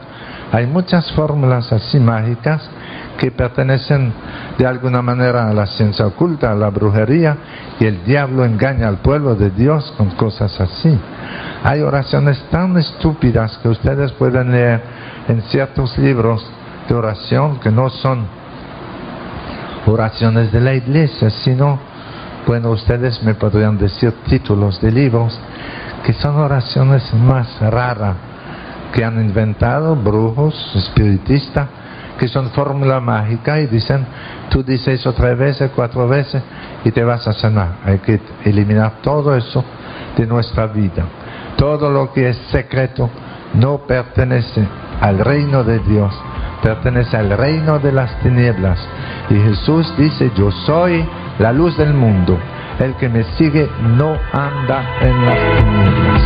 Hay muchas fórmulas así mágicas que pertenecen de alguna manera a la ciencia oculta, a la brujería, y el diablo engaña al pueblo de Dios con cosas así. Hay oraciones tan estúpidas que ustedes pueden leer en ciertos libros de oración que no son oraciones de la iglesia, sino, bueno, ustedes me podrían decir títulos de libros que son oraciones más raras que han inventado brujos, espiritistas, que son fórmula mágica y dicen, tú dices eso 3 veces, 4 veces y te vas a sanar. Hay que eliminar todo eso de nuestra vida. Todo lo que es secreto no pertenece al reino de Dios, pertenece al reino de las tinieblas. Y Jesús dice, yo soy la luz del mundo. El que me sigue no anda en las tinieblas.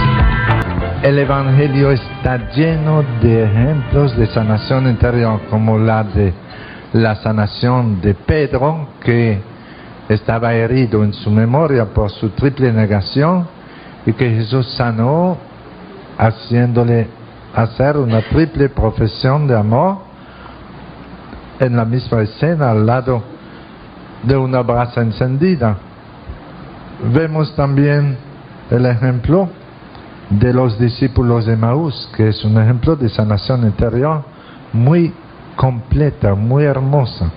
El Evangelio está lleno de ejemplos de sanación interior, como la de la sanación de Pedro, que estaba herido en su memoria por su triple negación, y que Jesús sanó haciéndole hacer una triple profesión de amor en la misma escena, al lado de una brasa encendida. Vemos también el ejemplo de los discípulos de Emaús, que es un ejemplo de sanación interior muy completa, muy hermosa.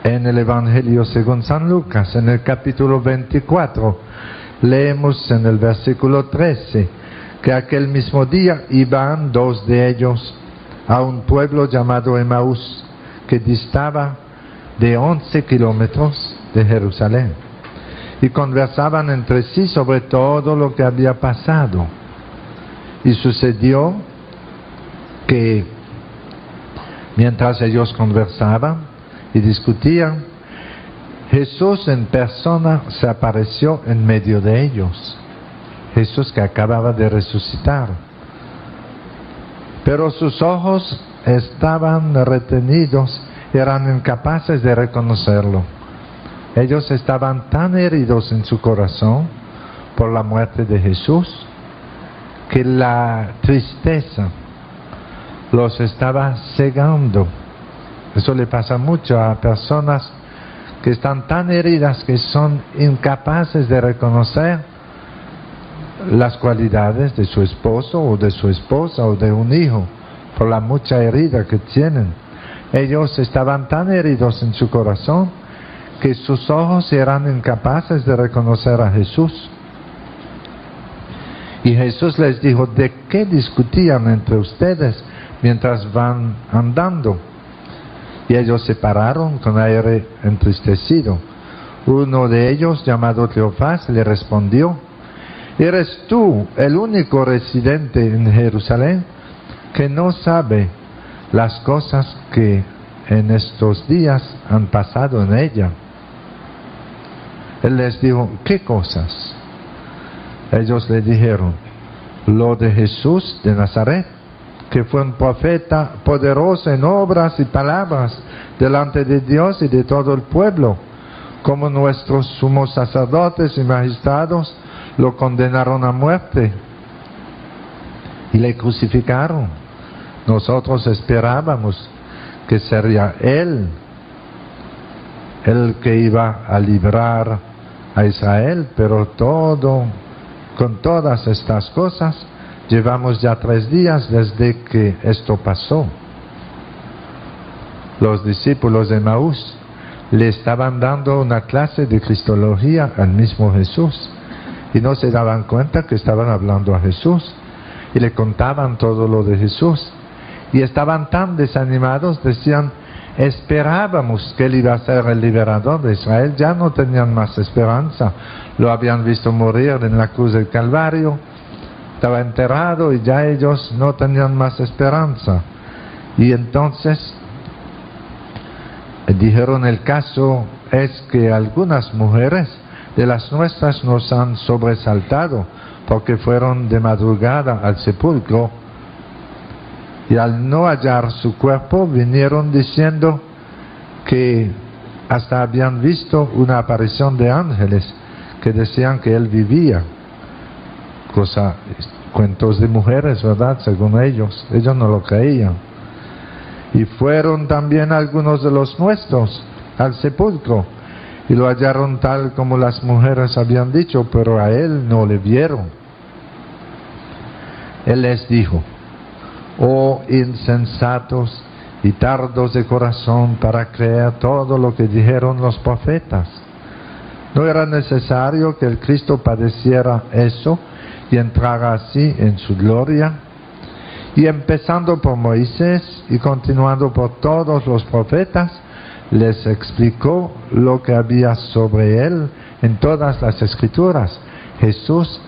En el Evangelio según San Lucas, en el capítulo 24, leemos en el versículo 13, que aquel mismo día iban 2 de ellos a un pueblo llamado Emaús, que distaba de 11 kilómetros de Jerusalén, y conversaban entre sí sobre todo lo que había pasado. Y sucedió que mientras ellos conversaban y discutían, Jesús en persona se apareció en medio de ellos. Jesús que acababa de resucitar. Pero sus ojos estaban retenidos, eran incapaces de reconocerlo. Ellos estaban tan heridos en su corazón por la muerte de Jesús, que la tristeza los estaba cegando. Eso le pasa mucho a personas que están tan heridas que son incapaces de reconocer las cualidades de su esposo o de su esposa o de un hijo por la mucha herida que tienen. Ellos estaban tan heridos en su corazón que sus ojos eran incapaces de reconocer a Jesús. Y Jesús les dijo, ¿de qué discutían entre ustedes mientras van andando? Y ellos se pararon con aire entristecido. Uno de ellos, llamado Cleofás, le respondió, ¿eres tú el único residente en Jerusalén que no sabe las cosas que en estos días han pasado en ella. Él les dijo, ¿qué cosas? Ellos le dijeron, lo de Jesús de Nazaret, que fue un profeta poderoso en obras y palabras delante de Dios y de todo el pueblo, como nuestros sumos sacerdotes y magistrados lo condenaron a muerte y le crucificaron. Nosotros esperábamos que sería Él el que iba a librar a Israel, pero con todas estas cosas, llevamos ya 3 días desde que esto pasó. Los discípulos de Emaús le estaban dando una clase de cristología al mismo Jesús y no se daban cuenta que estaban hablando a Jesús y le contaban todo lo de Jesús y estaban tan desanimados, decían, esperábamos que Él iba a ser el liberador de Israel, ya no tenían más esperanza, lo habían visto morir en la cruz del Calvario, estaba enterrado y ya ellos no tenían más esperanza. Y entonces dijeron, el caso es que algunas mujeres de las nuestras nos han sobresaltado porque fueron de madrugada al sepulcro y al no hallar su cuerpo vinieron diciendo que hasta habían visto una aparición de ángeles que decían que Él vivía. Cuentos de mujeres, ¿verdad? Según ellos no lo creían. Y fueron también algunos de los nuestros al sepulcro y lo hallaron tal como las mujeres habían dicho, pero a Él no le vieron. Él les dijo, oh insensatos y tardos de corazón para creer todo lo que dijeron los profetas. ¿No era necesario que el Cristo padeciera eso y entrara así en su gloria? Y empezando por Moisés y continuando por todos los profetas, les explicó lo que había sobre Él en todas las Escrituras. Jesús,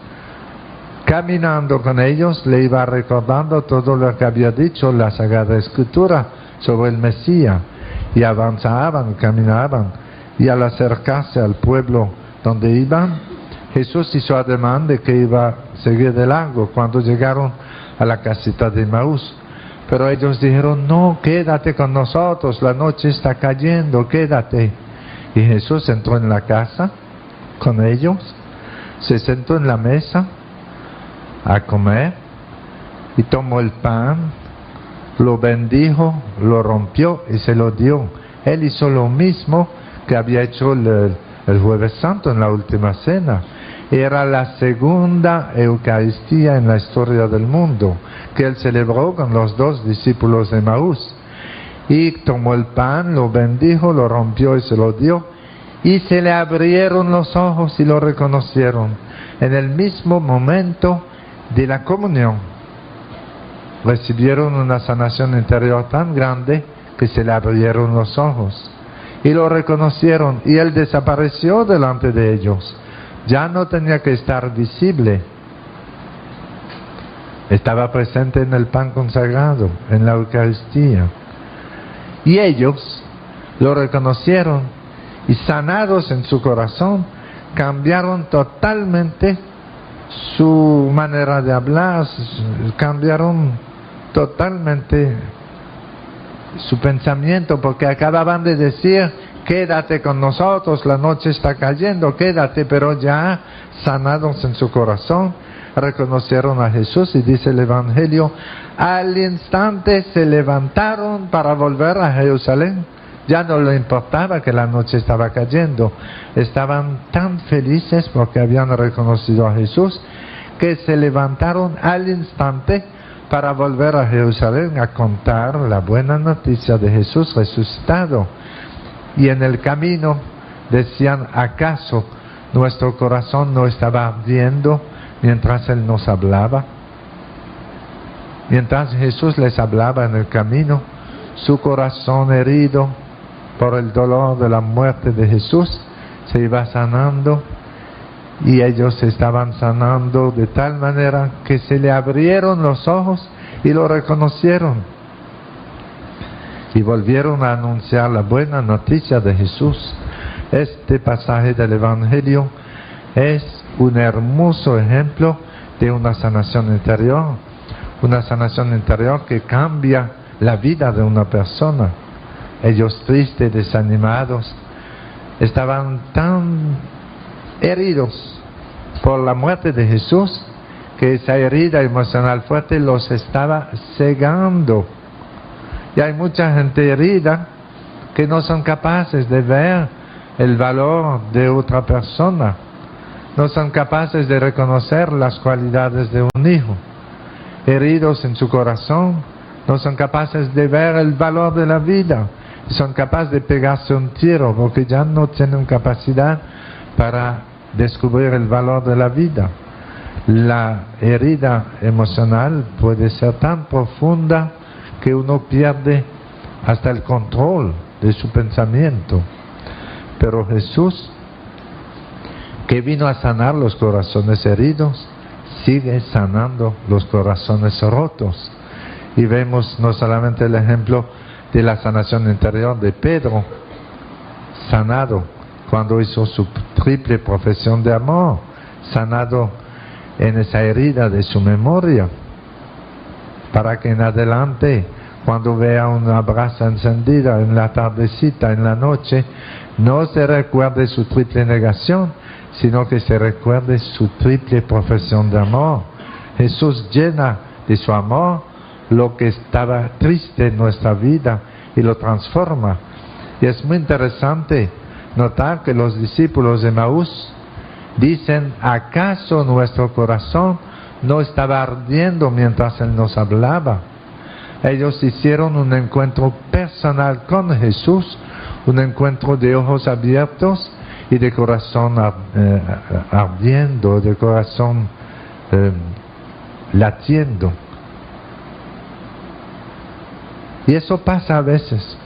caminando con ellos, le iba recordando todo lo que había dicho la Sagrada Escritura sobre el Mesías, y avanzaban, caminaban, y al acercarse al pueblo donde iban, Jesús hizo ademán de que iba a seguir de largo cuando llegaron a la casita de Emaús. Pero ellos dijeron, no, quédate con nosotros, la noche está cayendo, quédate. Y Jesús entró en la casa con ellos, se sentó en la mesa a comer y tomó el pan, lo bendijo, lo rompió y se lo dio. Él hizo lo mismo que había hecho el Jueves Santo en la última cena. Era la segunda Eucaristía en la historia del mundo que Él celebró con los 2 discípulos de Emaús. Y tomó el pan, lo bendijo, lo rompió y se lo dio. Y se le abrieron los ojos y lo reconocieron. En el mismo momento de la comunión, recibieron una sanación interior tan grande que se le abrieron los ojos. Y lo reconocieron y Él desapareció delante de ellos. Ya no tenía que estar visible. Estaba presente en el pan consagrado, en la Eucaristía. Y ellos lo reconocieron y, sanados en su corazón, cambiaron totalmente su manera de hablar, cambiaron totalmente su pensamiento, porque acababan de decir, quédate con nosotros, la noche está cayendo, quédate, pero ya sanados en su corazón, reconocieron a Jesús y dice el Evangelio, al instante se levantaron para volver a Jerusalén. Ya no le importaba que la noche estaba cayendo, estaban tan felices porque habían reconocido a Jesús que se levantaron al instante para volver a Jerusalén a contar la buena noticia de Jesús resucitado. Y en el camino decían, ¿acaso nuestro corazón no estaba ardiendo mientras Él nos hablaba? Mientras Jesús les hablaba en el camino, su corazón herido por el dolor de la muerte de Jesús se iba sanando, y ellos estaban sanando de tal manera que se le abrieron los ojos y lo reconocieron. y volvieron a anunciar la buena noticia de Jesús. Este pasaje del Evangelio es un hermoso ejemplo de una sanación interior que cambia la vida de una persona. Ellos tristes, desanimados, estaban tan heridos por la muerte de Jesús que esa herida emocional fuerte los estaba cegando. Y hay mucha gente herida que no son capaces de ver el valor de otra persona, no son capaces de reconocer las cualidades de un hijo. Heridos en su corazón, no son capaces de ver el valor de la vida, son capaces de pegarse un tiro porque ya no tienen capacidad para descubrir el valor de la vida. La herida emocional puede ser tan profunda que uno pierde hasta el control de su pensamiento. Pero Jesús, que vino a sanar los corazones heridos, sigue sanando los corazones rotos. Y vemos no solamente el ejemplo de la sanación interior de Pedro, sanado cuando hizo su triple profesión de amor, sanado en esa herida de su memoria, para que en adelante, cuando vea una brasa encendida en la tardecita, en la noche, no se recuerde su triple negación, sino que se recuerde su triple profesión de amor. Jesús llena de su amor lo que estaba triste en nuestra vida y lo transforma. Y es muy interesante notar que los discípulos de Emaús dicen: ¿acaso nuestro corazón no estaba ardiendo mientras Él nos hablaba? Ellos hicieron un encuentro personal con Jesús, un encuentro de ojos abiertos y de corazón ardiendo, de corazón latiendo. Y eso pasa a veces.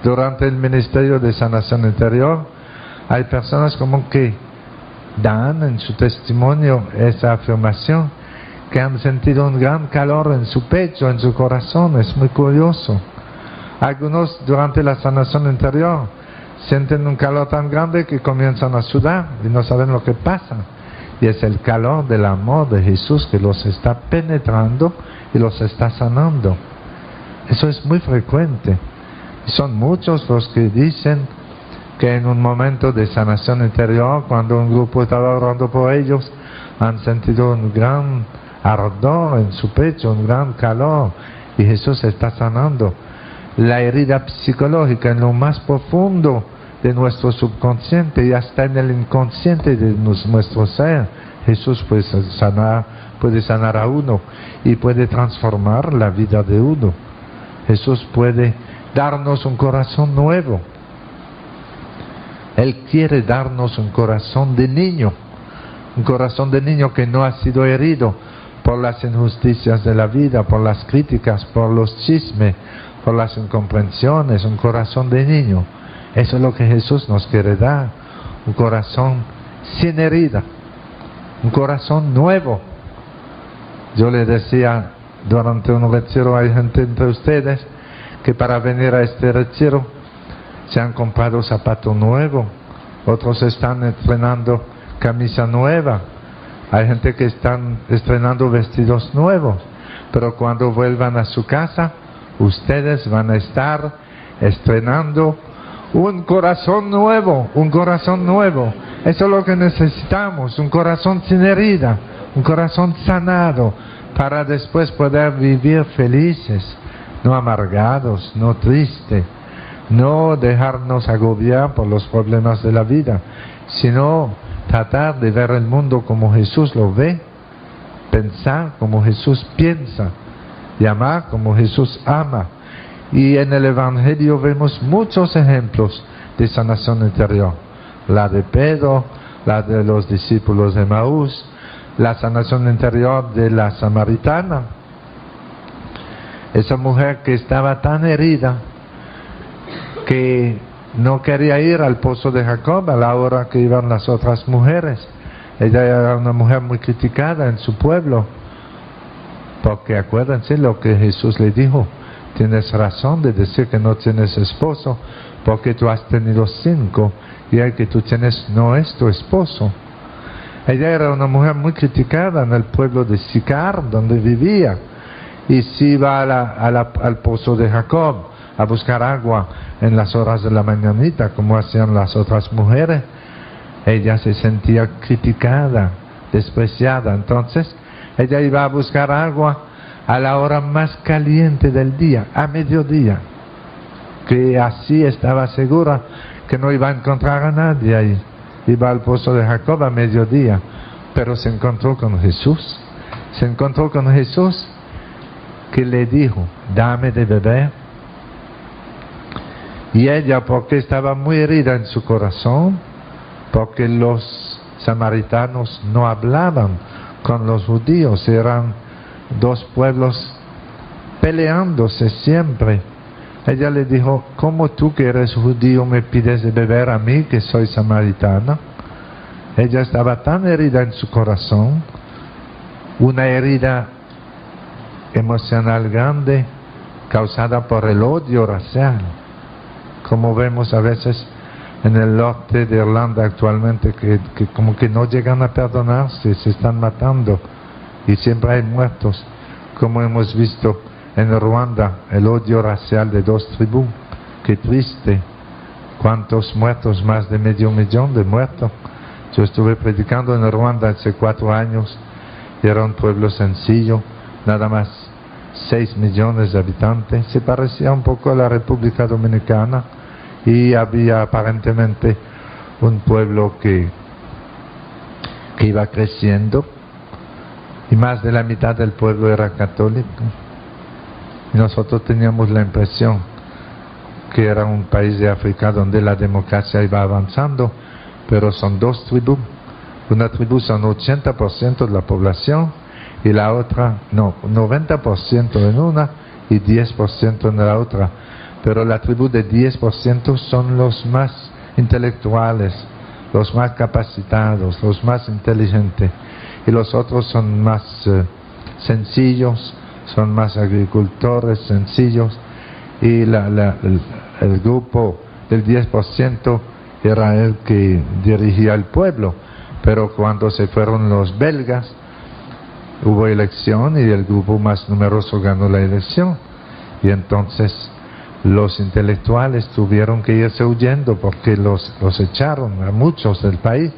Durante el ministerio de sanación interior, hay personas como que dan en su testimonio esa afirmación, que han sentido un gran calor en su pecho, en su corazón. Es muy curioso. Algunos durante la sanación interior sienten un calor tan grande que comienzan a sudar y no saben lo que pasa. Y es el calor del amor de Jesús que los está penetrando y los está sanando. Eso es muy frecuente. Son muchos los que dicen que en un momento de sanación interior, cuando un grupo estaba orando por ellos, han sentido un gran ardor en su pecho, un gran calor, y Jesús está sanando la herida psicológica en lo más profundo de nuestro subconsciente y hasta en el inconsciente de nuestro ser. Jesús puede sanar a uno y puede transformar la vida de uno. Jesús puede darnos un corazón nuevo. Él quiere darnos un corazón de niño que no ha sido herido por las injusticias de la vida, por las críticas, por los chismes, por las incomprensiones, un corazón de niño. Eso es lo que Jesús nos quiere dar, un corazón sin herida, un corazón nuevo. Yo le decía, durante un retiro hay gente entre ustedes que para venir a este retiro se han comprado zapato nuevo, otros están estrenando camisa nueva, hay gente que están estrenando vestidos nuevos, pero cuando vuelvan a su casa, ustedes van a estar estrenando un corazón nuevo, un corazón nuevo. Eso es lo que necesitamos, un corazón sin herida, un corazón sanado, para después poder vivir felices, no amargados, no tristes, no dejarnos agobiar por los problemas de la vida, sino tratar de ver el mundo como Jesús lo ve, pensar como Jesús piensa y amar como Jesús ama. Y en el Evangelio vemos muchos ejemplos de sanación interior. La de Pedro, la de los discípulos de Emaús, la sanación interior de la samaritana. Esa mujer que estaba tan herida que no quería ir al pozo de Jacob a la hora que iban las otras mujeres. Ella era una mujer muy criticada en su pueblo, porque acuérdense lo que Jesús le dijo: tienes razón de decir que no tienes esposo, porque tú has tenido 5 y el que tú tienes no es tu esposo. Ella era una mujer muy criticada en el pueblo de Sicar, donde vivía, y si iba al pozo de Jacob a buscar agua en las horas de la mañanita, como hacían las otras mujeres, ella se sentía criticada, despreciada. Entonces ella iba a buscar agua a la hora más caliente del día, a mediodía, que así estaba segura que no iba a encontrar a nadie ahí. Iba al pozo de Jacob a mediodía, pero se encontró con Jesús. Se encontró con Jesús, que le dijo: dame de beber. Y ella, porque estaba muy herida en su corazón, porque los samaritanos no hablaban con los judíos, eran 2 pueblos peleándose siempre. Ella le dijo: ¿cómo tú, que eres judío, me pides de beber a mí, que soy samaritana? Ella estaba tan herida en su corazón, una herida emocional grande causada por el odio racial, como vemos a veces en el norte de Irlanda actualmente, que como que no llegan a perdonarse, se están matando y siempre hay muertos, como hemos visto en Ruanda, el odio racial de 2 tribus. Qué triste. ¿Cuántos muertos? Más de 500,000 de muertos. Yo estuve predicando en Ruanda hace 4 años. Era un pueblo sencillo, nada más 6 millones de habitantes. Se parecía un poco a la República Dominicana, y había aparentemente un pueblo que iba creciendo, y más de la mitad del pueblo era católico. Y nosotros teníamos la impresión que era un país de África donde la democracia iba avanzando, pero son 2 tribus. Una tribu son 80% de la población, y la otra, no, 90% en una y 10% en la otra. Pero la tribu de 10% son los más intelectuales, los más capacitados, los más inteligentes, y los otros son más sencillos, son más agricultores sencillos, y el grupo del 10% era el que dirigía el pueblo. Pero cuando se fueron los belgas, hubo elección y el grupo más numeroso ganó la elección, y entonces los intelectuales tuvieron que irse huyendo, porque los echaron a muchos del país,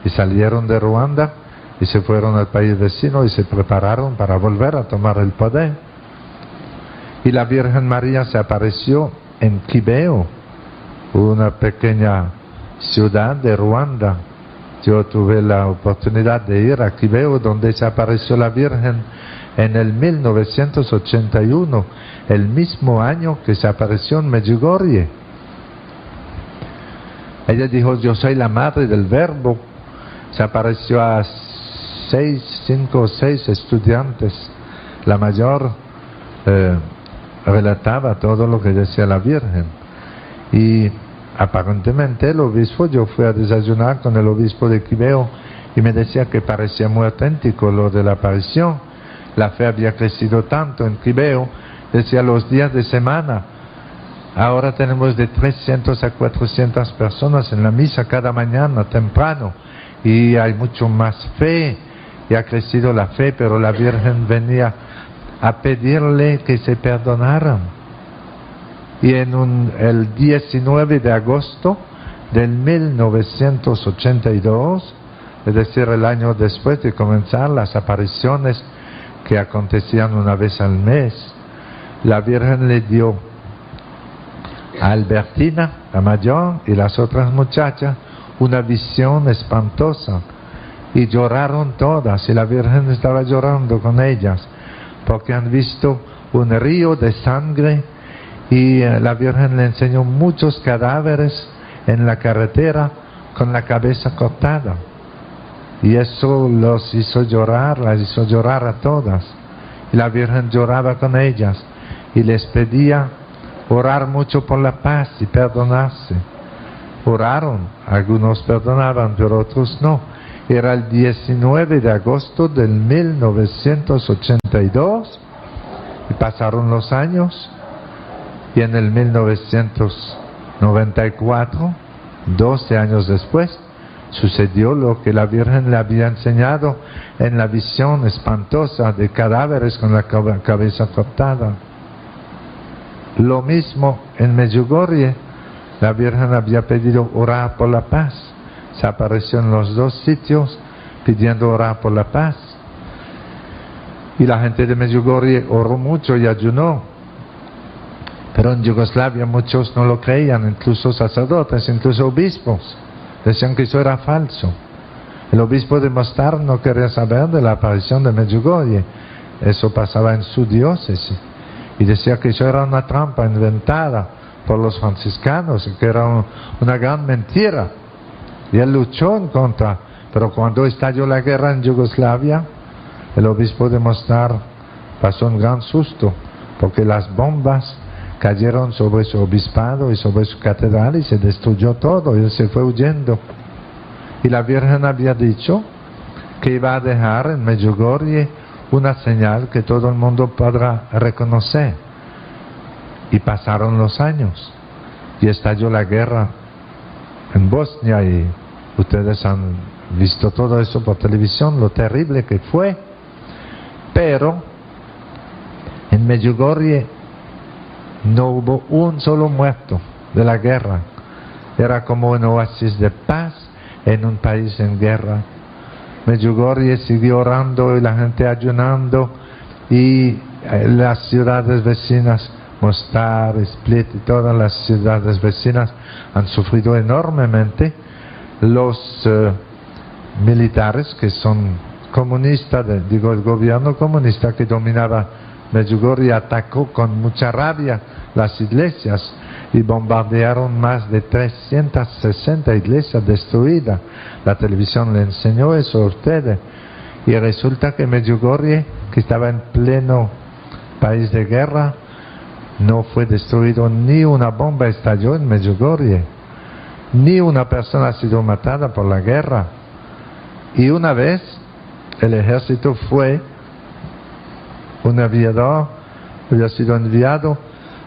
y salieron de Ruanda y se fueron al país vecino y se prepararon para volver a tomar el poder. Y la Virgen María se apareció en Kibeo, una pequeña ciudad de Ruanda. Yo tuve la oportunidad de ir a Kibeo, donde se apareció la Virgen en el 1981, el mismo año que se apareció en Medjugorje. Ella dijo: yo soy la madre del Verbo. Se apareció a 5 o 6 estudiantes. La mayor relataba todo lo que decía la Virgen. Y aparentemente el obispo, yo fui a desayunar con el obispo de Kibeo, y me decía que parecía muy auténtico lo de la aparición. La fe había crecido tanto en Kibeo, decía, los días de semana. Ahora tenemos de 300 a 400 personas en la misa cada mañana temprano, y hay mucho más fe, y ha crecido la fe, pero la Virgen venía a pedirle que se perdonaran. Y el 19 de agosto del 1982, es decir, el año después de comenzar las apariciones que acontecían una vez al mes, la Virgen le dio a Albertina, la mayor, y las otras muchachas una visión espantosa, y lloraron todas, y la Virgen estaba llorando con ellas, porque han visto un río de sangre, y la Virgen le enseñó muchos cadáveres en la carretera con la cabeza cortada, y eso los hizo llorar, las hizo llorar a todas, y la Virgen lloraba con ellas y les pedía orar mucho por la paz y perdonarse. Oraron, algunos perdonaban, pero otros no. Era el 19 de agosto del 1982, y pasaron los años, Y en el 1994, 12 años después, sucedió lo que la Virgen le había enseñado en la visión espantosa de cadáveres con la cabeza cortada. Lo mismo en Medjugorje, la Virgen había pedido orar por la paz. Se apareció en los dos sitios pidiendo orar por la paz. Y la gente de Medjugorje oró mucho y ayunó. Pero en Yugoslavia muchos no lo creían, incluso sacerdotes, incluso obispos. Decían que eso era falso. El obispo de Mostar no quería saber de la aparición de Medjugorje. Eso pasaba en su diócesis. Y decía que eso era una trampa inventada por los franciscanos y que era una gran mentira. Y él luchó en contra. Pero cuando estalló la guerra en Yugoslavia, el obispo de Mostar pasó un gran susto, porque las bombas cayeron sobre su obispado y sobre su catedral y se destruyó todo, y él se fue huyendo. Y la Virgen había dicho que iba a dejar en Medjugorje una señal que todo el mundo podrá reconocer. Y pasaron los años y estalló la guerra en Bosnia, y ustedes han visto todo eso por televisión, lo terrible que fue. Pero en Medjugorje no hubo un solo muerto de la guerra. Era como un oasis de paz en un país en guerra. Medjugorje siguió orando y la gente ayunando, y las ciudades vecinas, Mostar, Split y todas las ciudades vecinas han sufrido enormemente. Los militares que son comunistas, el gobierno comunista que dominaba Medjugorje atacó con mucha rabia las iglesias y bombardearon más de 360 iglesias destruidas. La televisión le enseñó eso a ustedes. Y resulta que Medjugorje, que estaba en pleno país de guerra, no fue destruido, ni una bomba estalló en Medjugorje, ni una persona ha sido matada por la guerra. Y una vez el ejército fue, un aviador había sido enviado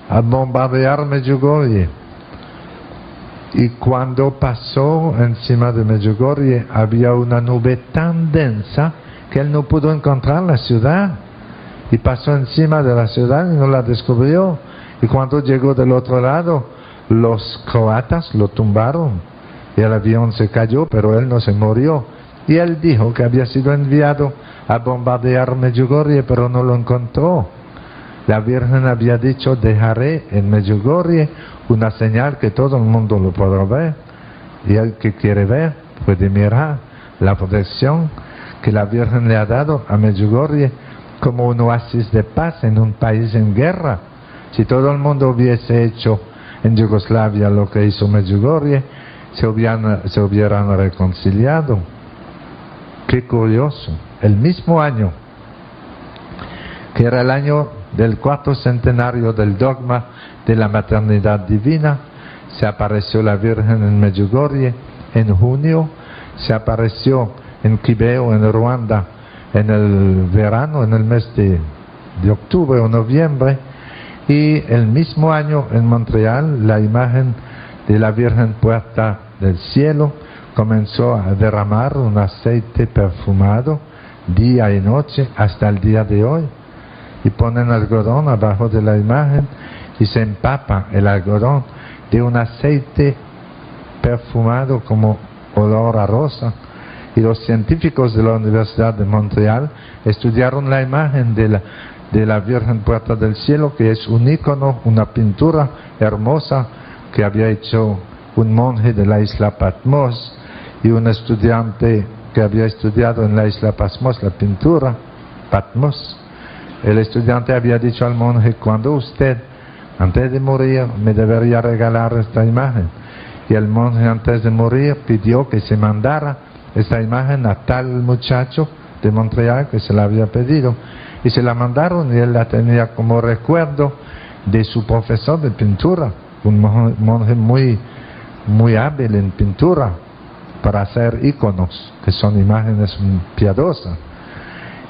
a bombardear Medjugorje, y cuando pasó encima de Medjugorje había una nube tan densa que él no pudo encontrar la ciudad, y pasó encima de la ciudad y no la descubrió. Y cuando llegó del otro lado, los croatas lo tumbaron y el avión se cayó, pero él no se murió. Y él dijo que había sido enviado a bombardear Medjugorje, pero no lo encontró. La Virgen había dicho: dejaré en Medjugorje una señal que todo el mundo lo podrá ver, y el que quiere ver puede mirar la protección que la Virgen le ha dado a Medjugorje como un oasis de paz en un país en guerra. Si todo el mundo hubiese hecho en Yugoslavia lo que hizo Medjugorje, se hubieran reconciliado. Qué curioso. El mismo año, que era el año del 4º centenario del dogma de la maternidad divina, se apareció la Virgen en Medjugorje. En junio se apareció en Kibeo, en Ruanda, en el verano, en el mes de octubre o noviembre. Y el mismo año en Montreal, la imagen de la Virgen Puerta del Cielo comenzó a derramar un aceite perfumado día y noche hasta el día de hoy. Y ponen algodón abajo de la imagen y se empapa el algodón de un aceite perfumado como olor a rosa. Y los científicos de la Universidad de Montreal estudiaron la imagen de la Virgen Puerta del Cielo, que es un ícono, una pintura hermosa que había hecho un monje de la isla Patmos y un estudiante que había estudiado en la isla Patmos la pintura Patmos. El estudiante había dicho al monje: cuando usted, antes de morir, me debería regalar esta imagen. Y el monje, antes de morir, pidió que se mandara esta imagen a tal muchacho de Montreal que se la había pedido. Y se la mandaron, y él la tenía como recuerdo de su profesor de pintura, un monje muy hábil en pintura para hacer íconos, que son imágenes piadosas.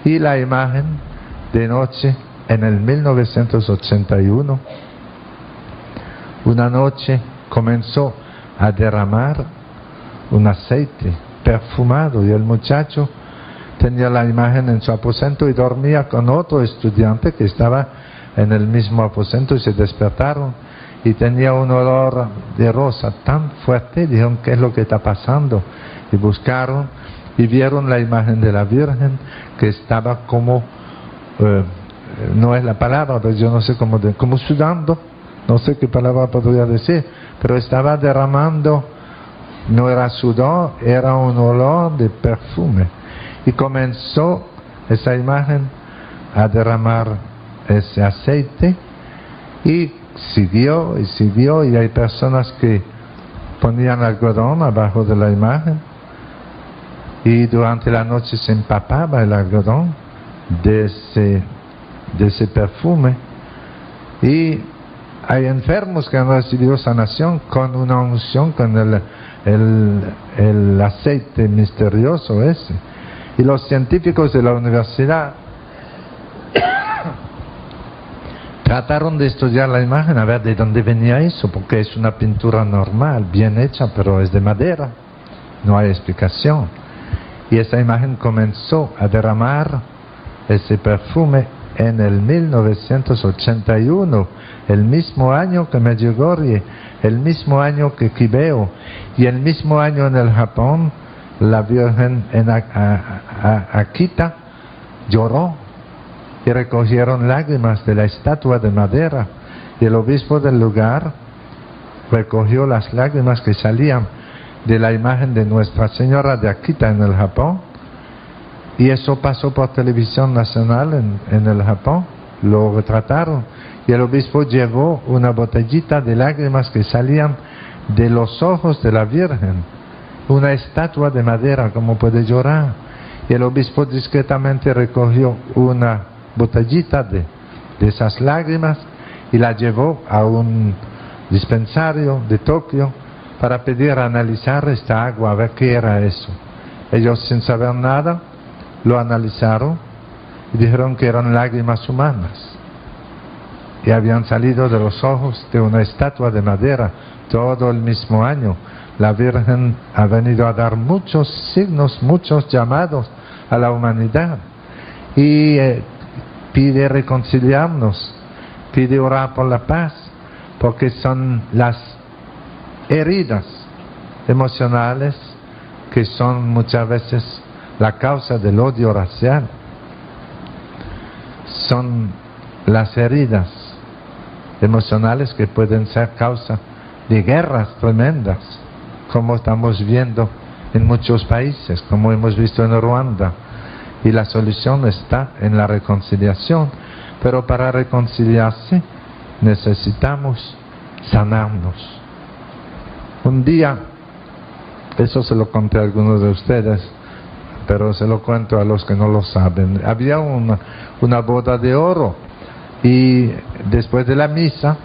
Y la imagen de noche, en el 1981, Una noche comenzó a derramar un aceite perfumado y el muchacho tenía la imagen en su aposento y dormía con otro estudiante que estaba en el mismo aposento y se despertaron y tenía un olor de rosa tan fuerte. Dijeron, ¿qué es lo que está pasando? Y buscaron y vieron la imagen de la Virgen que estaba como, no es la palabra, pero yo no sé cómo, como sudando, no sé qué palabra podría decir, pero estaba derramando, no era sudor, era un olor de perfume. Y comenzó esa imagen a derramar ese aceite y siguió, y hay personas que ponían algodón abajo de la imagen y durante la noche se empapaba el algodón de ese perfume. Y hay enfermos que han recibido sanación con una unción, con el aceite misterioso ese. Y los científicos de la universidad trataron de estudiar la imagen, a ver de dónde venía eso, porque es una pintura normal, bien hecha, pero es de madera, no hay explicación. Y esa imagen comenzó a derramar ese perfume en el 1981, el mismo año que Medjugorje, el mismo año que Kibeo, y el mismo año en el Japón, la Virgen en Akita lloró y recogieron lágrimas de la estatua de madera, y el obispo del lugar recogió las lágrimas que salían de la imagen de Nuestra Señora de Akita en el Japón, y eso pasó por televisión nacional en el Japón, lo retrataron, y el obispo llevó una botellita de lágrimas que salían de los ojos de la Virgen, una estatua de madera, como puede llorar, y el obispo discretamente recogió una botellita de esas lágrimas y la llevó a un dispensario de Tokio para pedir analizar esta agua, a ver qué era eso. Ellos, sin saber nada, lo analizaron y dijeron que eran lágrimas humanas y habían salido de los ojos de una estatua de madera. Todo el mismo año la Virgen ha venido a dar muchos signos, muchos llamados a la humanidad, y pide reconciliarnos, pide orar por la paz, porque son las heridas emocionales que son muchas veces la causa del odio racial. Son las heridas emocionales que pueden ser causa de guerras tremendas, como estamos viendo en muchos países, como hemos visto en Ruanda. Y la solución está en la reconciliación, pero para reconciliarse necesitamos sanarnos. Un día, eso se lo conté a algunos de ustedes, pero se lo cuento a los que no lo saben. Había una boda de oro, y después de la misa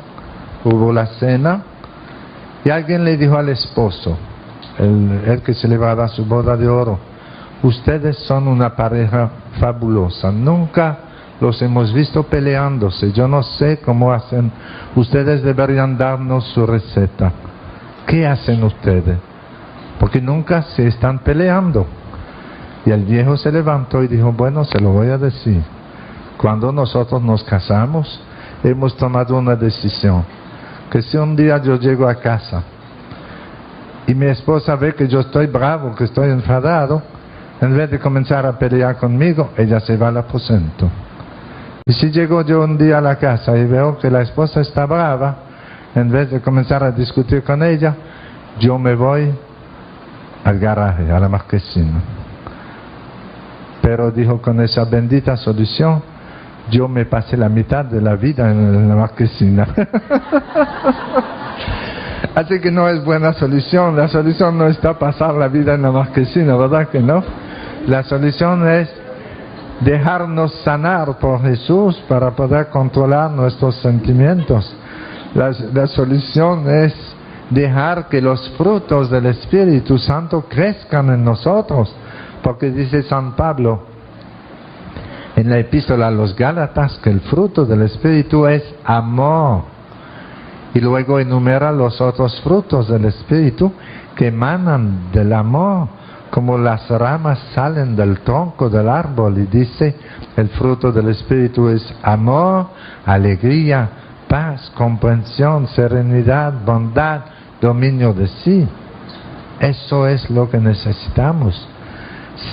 hubo la cena, y alguien le dijo al esposo, el que celebraba su boda de oro: ustedes son una pareja fabulosa, nunca los hemos visto peleándose, yo no sé cómo hacen, ustedes deberían darnos su receta. ¿Qué hacen ustedes? Porque nunca se están peleando. Y el viejo se levantó y dijo: bueno, se lo voy a decir. Cuando nosotros nos casamos, hemos tomado una decisión, que si un día yo llego a casa y mi esposa ve que yo estoy bravo, que estoy enfadado, en vez de comenzar a pelear conmigo, ella se va al aposento. Y si llego yo un día a la casa y veo que la esposa está brava, en vez de comenzar a discutir con ella, yo me voy al garaje, a la marquesina. Pero dijo, con esa bendita solución, yo me pasé la mitad de la vida en la marquesina. Así que no es buena solución. La solución no está pasar la vida en la marquesina, ¿verdad que no? La solución es dejarnos sanar por Jesús para poder controlar nuestros sentimientos. La solución es dejar que los frutos del Espíritu Santo crezcan en nosotros, porque dice San Pablo en la epístola a los Gálatas que el fruto del Espíritu es amor, Y luego enumera los otros frutos del Espíritu que emanan del amor, como las ramas salen del tronco del árbol, y dice, el fruto del Espíritu es amor, alegría, paz, comprensión, serenidad, bondad, dominio de sí. Eso es lo que necesitamos,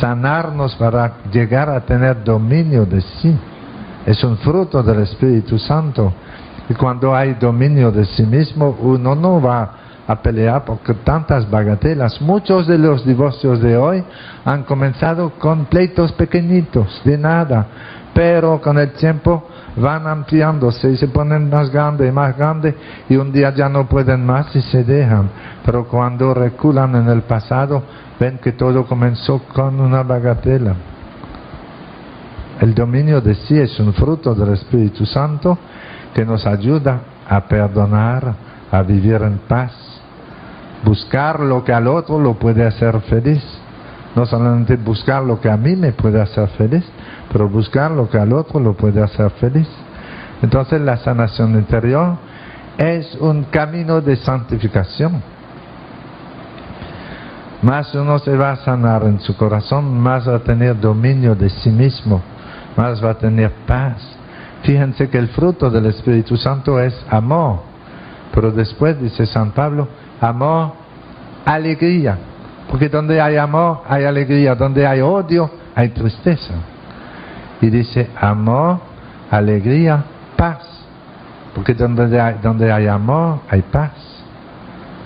sanarnos para llegar a tener dominio de sí. Es un fruto del Espíritu Santo. Y cuando hay dominio de sí mismo, uno no va a pelear por tantas bagatelas. Muchos de los divorcios de hoy han comenzado con pleitos pequeñitos, de nada, pero con el tiempo van ampliándose y se ponen más grande, y un día ya no pueden más y se dejan. Pero cuando reculan en el pasado, ven que todo comenzó con una bagatela. El dominio de sí es un fruto del Espíritu Santo que nos ayuda a perdonar, a vivir en paz, buscar lo que al otro lo puede hacer feliz. No solamente buscar lo que a mí me puede hacer feliz, pero buscar lo que al otro lo puede hacer feliz. Entonces la sanación interior es un camino de santificación. Más uno se va a sanar en su corazón, más va a tener dominio de sí mismo, más va a tener paz. Fíjense que el fruto del Espíritu Santo es amor, pero después dice San Pablo, amor, alegría, porque donde hay amor hay alegría, donde hay odio hay tristeza. Y dice amor, alegría, paz, porque donde hay amor hay paz,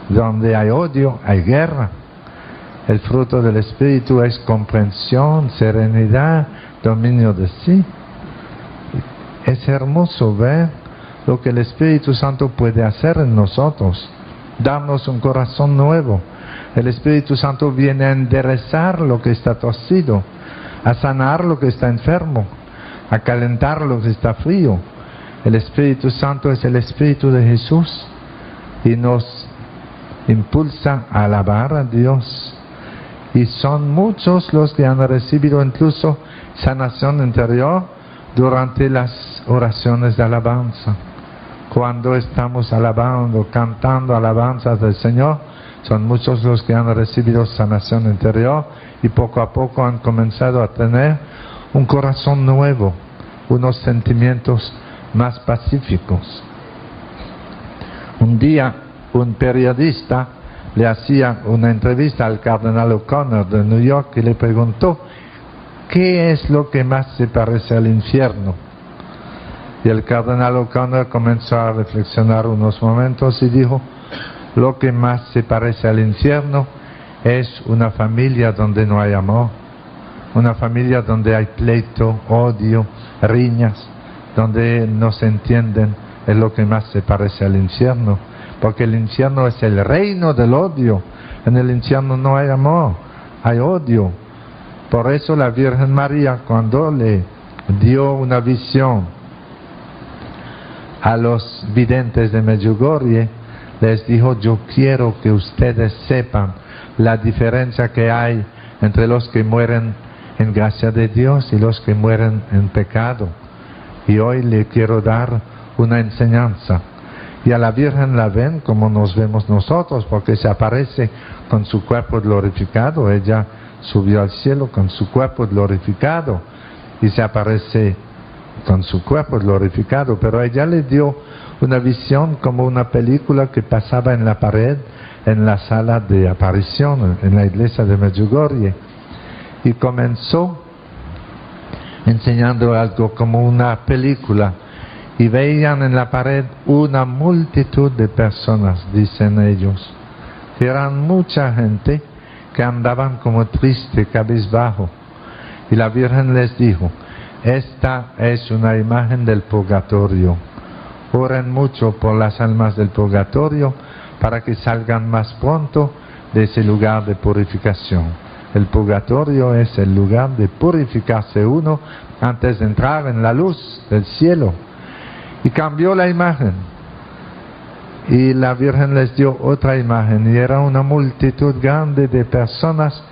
donde hay odio hay guerra. El fruto del Espíritu es comprensión, serenidad, dominio de sí. Es hermoso ver lo que el Espíritu Santo puede hacer en nosotros, darnos un corazón nuevo. El Espíritu Santo viene a enderezar lo que está torcido, a sanar lo que está enfermo, a calentar lo que está frío. El Espíritu Santo es el Espíritu de Jesús y nos impulsa a alabar a Dios. Y son muchos los que han recibido incluso sanación interior durante las oraciones de alabanza. Cuando estamos alabando, cantando alabanzas del Señor, son muchos los que han recibido sanación interior y poco a poco han comenzado a tener un corazón nuevo, unos sentimientos más pacíficos. Un día un periodista le hacía una entrevista al cardenal O'Connor de New York y le preguntó ¿qué es lo que más se parece al infierno? Y el cardenal O'Connor comenzó a reflexionar unos momentos y dijo, lo que más se parece al infierno es una familia donde no hay amor, una familia donde hay pleito, odio, riñas, donde no se entienden, es lo que más se parece al infierno, porque el infierno es el reino del odio. En el infierno no hay amor, hay odio. Por eso la Virgen María, cuando le dio una visión a los videntes de Medjugorje, les dijo, yo quiero que ustedes sepan la diferencia que hay entre los que mueren en gracia de Dios y los que mueren en pecado. Y hoy le quiero dar una enseñanza. Y a la Virgen la ven como nos vemos nosotros, porque se aparece con su cuerpo glorificado. Ella subió al cielo con su cuerpo glorificado y se aparece con su cuerpo glorificado, pero ella le dio una visión como una película que pasaba en la pared en la sala de aparición en la iglesia de Medjugorje, y comenzó enseñando algo como una película, y veían en la pared una multitud de personas, dicen ellos, que eran mucha gente que andaban como triste, cabizbajo, y la Virgen les dijo, esta es una imagen del purgatorio, oren mucho por las almas del purgatorio para que salgan más pronto de ese lugar de purificación. El purgatorio es el lugar de purificarse uno antes de entrar en la luz del cielo. Y cambió la imagen, y la Virgen les dio otra imagen, y era una multitud grande de personas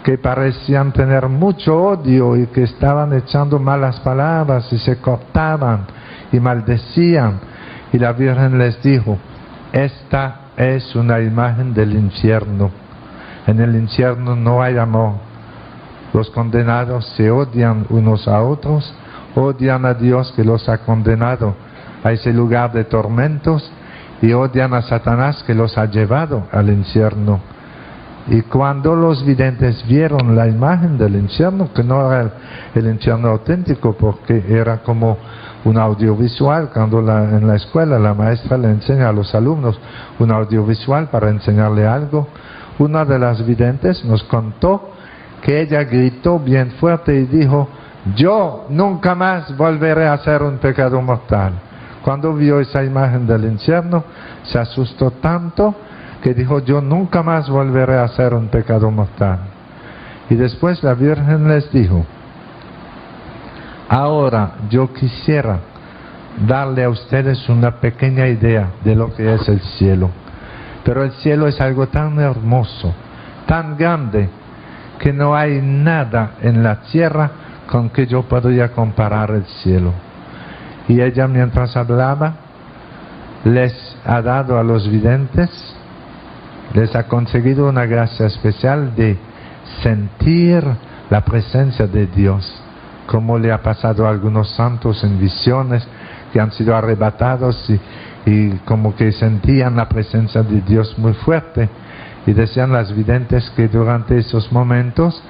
que parecían tener mucho odio y que estaban echando malas palabras y se cortaban y maldecían. Y la Virgen les dijo, esta es una imagen del infierno. En el infierno no hay amor. Los condenados se odian unos a otros, odian a Dios que los ha condenado a ese lugar de tormentos y odian a Satanás que los ha llevado al infierno. Y cuando los videntes vieron la imagen del infierno, que no era el infierno auténtico porque era como un audiovisual, cuando en la escuela la maestra le enseña a los alumnos un audiovisual para enseñarle algo, una de las videntes nos contó que ella gritó bien fuerte y dijo: yo nunca más volveré a hacer un pecado mortal. Cuando vio esa imagen del infierno, se asustó tanto que dijo: yo nunca más volveré a hacer un pecado mortal. Y después la Virgen les dijo: ahora yo quisiera darle a ustedes una pequeña idea de lo que es el cielo. Pero el cielo es algo tan hermoso, tan grande, que no hay nada en la tierra con que yo podría comparar el cielo. Y ella, mientras hablaba, les ha dado a los videntes, les ha conseguido una gracia especial de sentir la presencia de Dios, como le ha pasado a algunos santos en visiones que han sido arrebatados y como que sentían la presencia de Dios muy fuerte. Y decían las videntes que durante esos momentos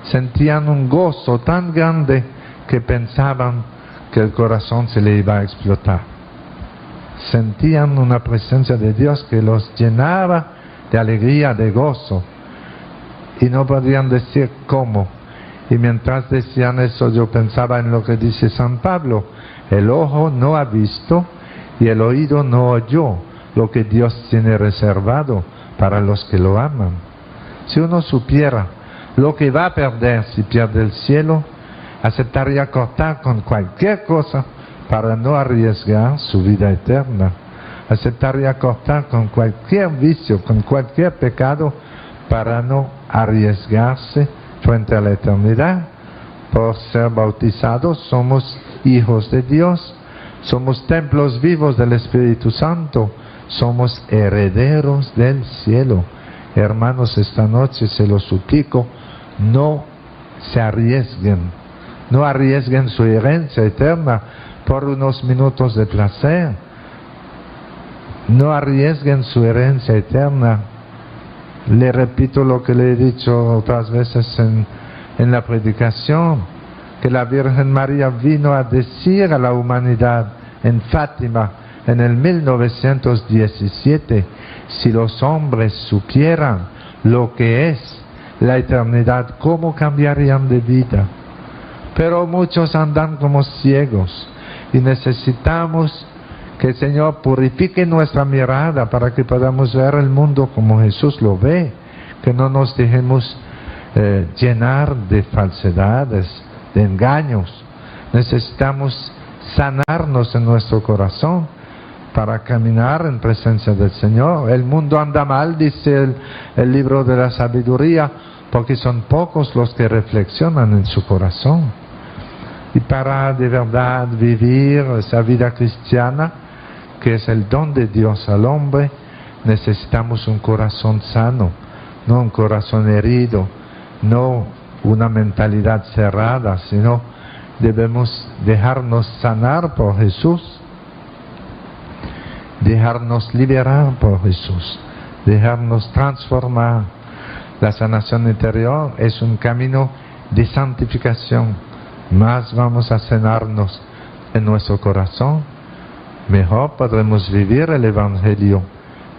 sentían un gozo tan grande que pensaban que el corazón se le iba a explotar. Sentían una presencia de Dios que los llenaba de alegría, de gozo, y no podían decir cómo. Y mientras decían eso, yo pensaba en lo que dice San Pablo: el ojo no ha visto y el oído no oyó lo que Dios tiene reservado para los que lo aman. Si uno supiera lo que va a perder si pierde el cielo, aceptaría cortar con cualquier cosa para no arriesgar su vida eterna. Aceptaría cortar con cualquier vicio, con cualquier pecado, para no arriesgarse frente a la eternidad. Por ser bautizados somos hijos de Dios, somos templos vivos del Espíritu Santo, somos herederos del cielo. Hermanos, esta noche se los suplico, no se arriesguen, no arriesguen su herencia eterna por unos minutos de placer. No arriesguen su herencia eterna. Le repito lo que le he dicho otras veces en la predicación, que la Virgen María vino a decir a la humanidad en Fátima en el 1917: si los hombres supieran lo que es la eternidad, ¿cómo cambiarían de vida? Pero muchos andan como ciegos y necesitamos que el Señor purifique nuestra mirada para que podamos ver el mundo como Jesús lo ve, que no nos dejemos llenar de falsedades, de engaños. Necesitamos sanarnos en nuestro corazón para caminar en presencia del Señor. El mundo anda mal, dice el libro de la sabiduría, porque son pocos los que reflexionan en su corazón. Y para de verdad vivir esa vida cristiana, que es el don de Dios al hombre, necesitamos un corazón sano, no un corazón herido, no una mentalidad cerrada, sino debemos dejarnos sanar por Jesús, dejarnos liberar por Jesús, dejarnos transformar. La sanación interior es un camino de santificación. Más vamos a sanarnos en nuestro corazón, mejor podremos vivir el Evangelio,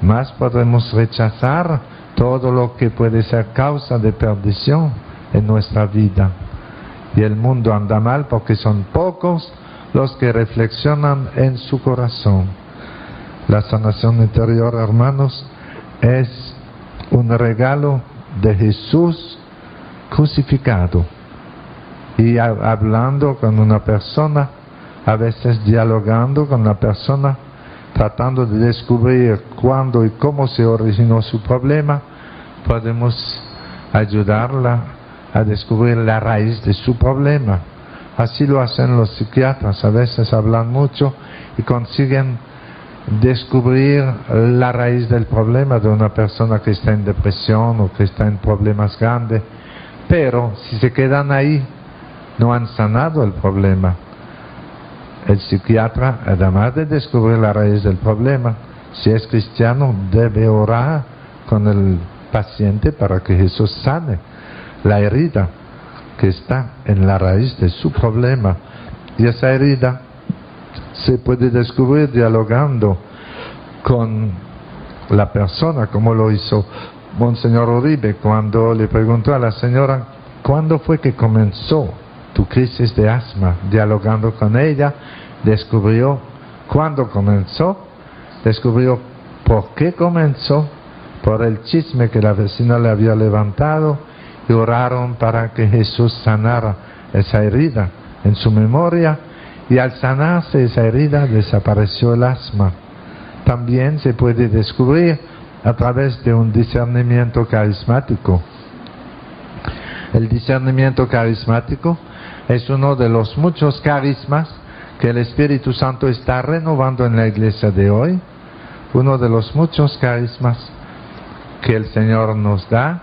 más podremos rechazar todo lo que puede ser causa de perdición en nuestra vida. Y el mundo anda mal porque son pocos los que reflexionan en su corazón. La sanación interior, hermanos, es un regalo de Jesús crucificado. Y hablando con una persona, a veces dialogando con la persona, tratando de descubrir cuándo y cómo se originó su problema, podemos ayudarla a descubrir la raíz de su problema. Así lo hacen los psiquiatras, a veces hablan mucho y consiguen descubrir la raíz del problema de una persona que está en depresión o que está en problemas grandes, pero si se quedan ahí, no han sanado el problema. El psiquiatra, además de descubrir la raíz del problema, si es cristiano, debe orar con el paciente para que Jesús sane la herida que está en la raíz de su problema. Y esa herida se puede descubrir dialogando con la persona, como lo hizo Monseñor Uribe cuando le preguntó a la señora: ¿cuándo fue que comenzó tu crisis de asma? Dialogando con ella, descubrió cuándo comenzó, descubrió por qué comenzó, por el chisme que la vecina le había levantado, y oraron para que Jesús sanara esa herida en su memoria, y al sanarse esa herida desapareció el asma. También se puede descubrir a través de un discernimiento carismático. El discernimiento carismático es uno de los muchos carismas que el Espíritu Santo está renovando en la iglesia de hoy, uno de los muchos carismas que el Señor nos da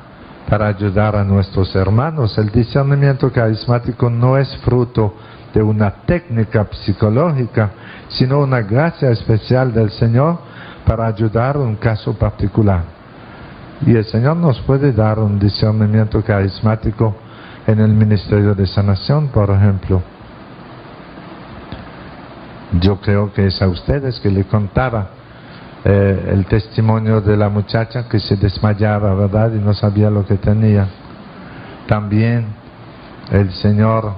para ayudar a nuestros hermanos. El discernimiento carismático no es fruto de una técnica psicológica, sino una gracia especial del Señor para ayudar a un caso particular. Y el Señor nos puede dar un discernimiento carismático en el ministerio de sanación, por ejemplo. Yo creo que es a ustedes que le contaba el testimonio de la muchacha que se desmayaba, ¿verdad? Y no sabía lo que tenía. También el Señor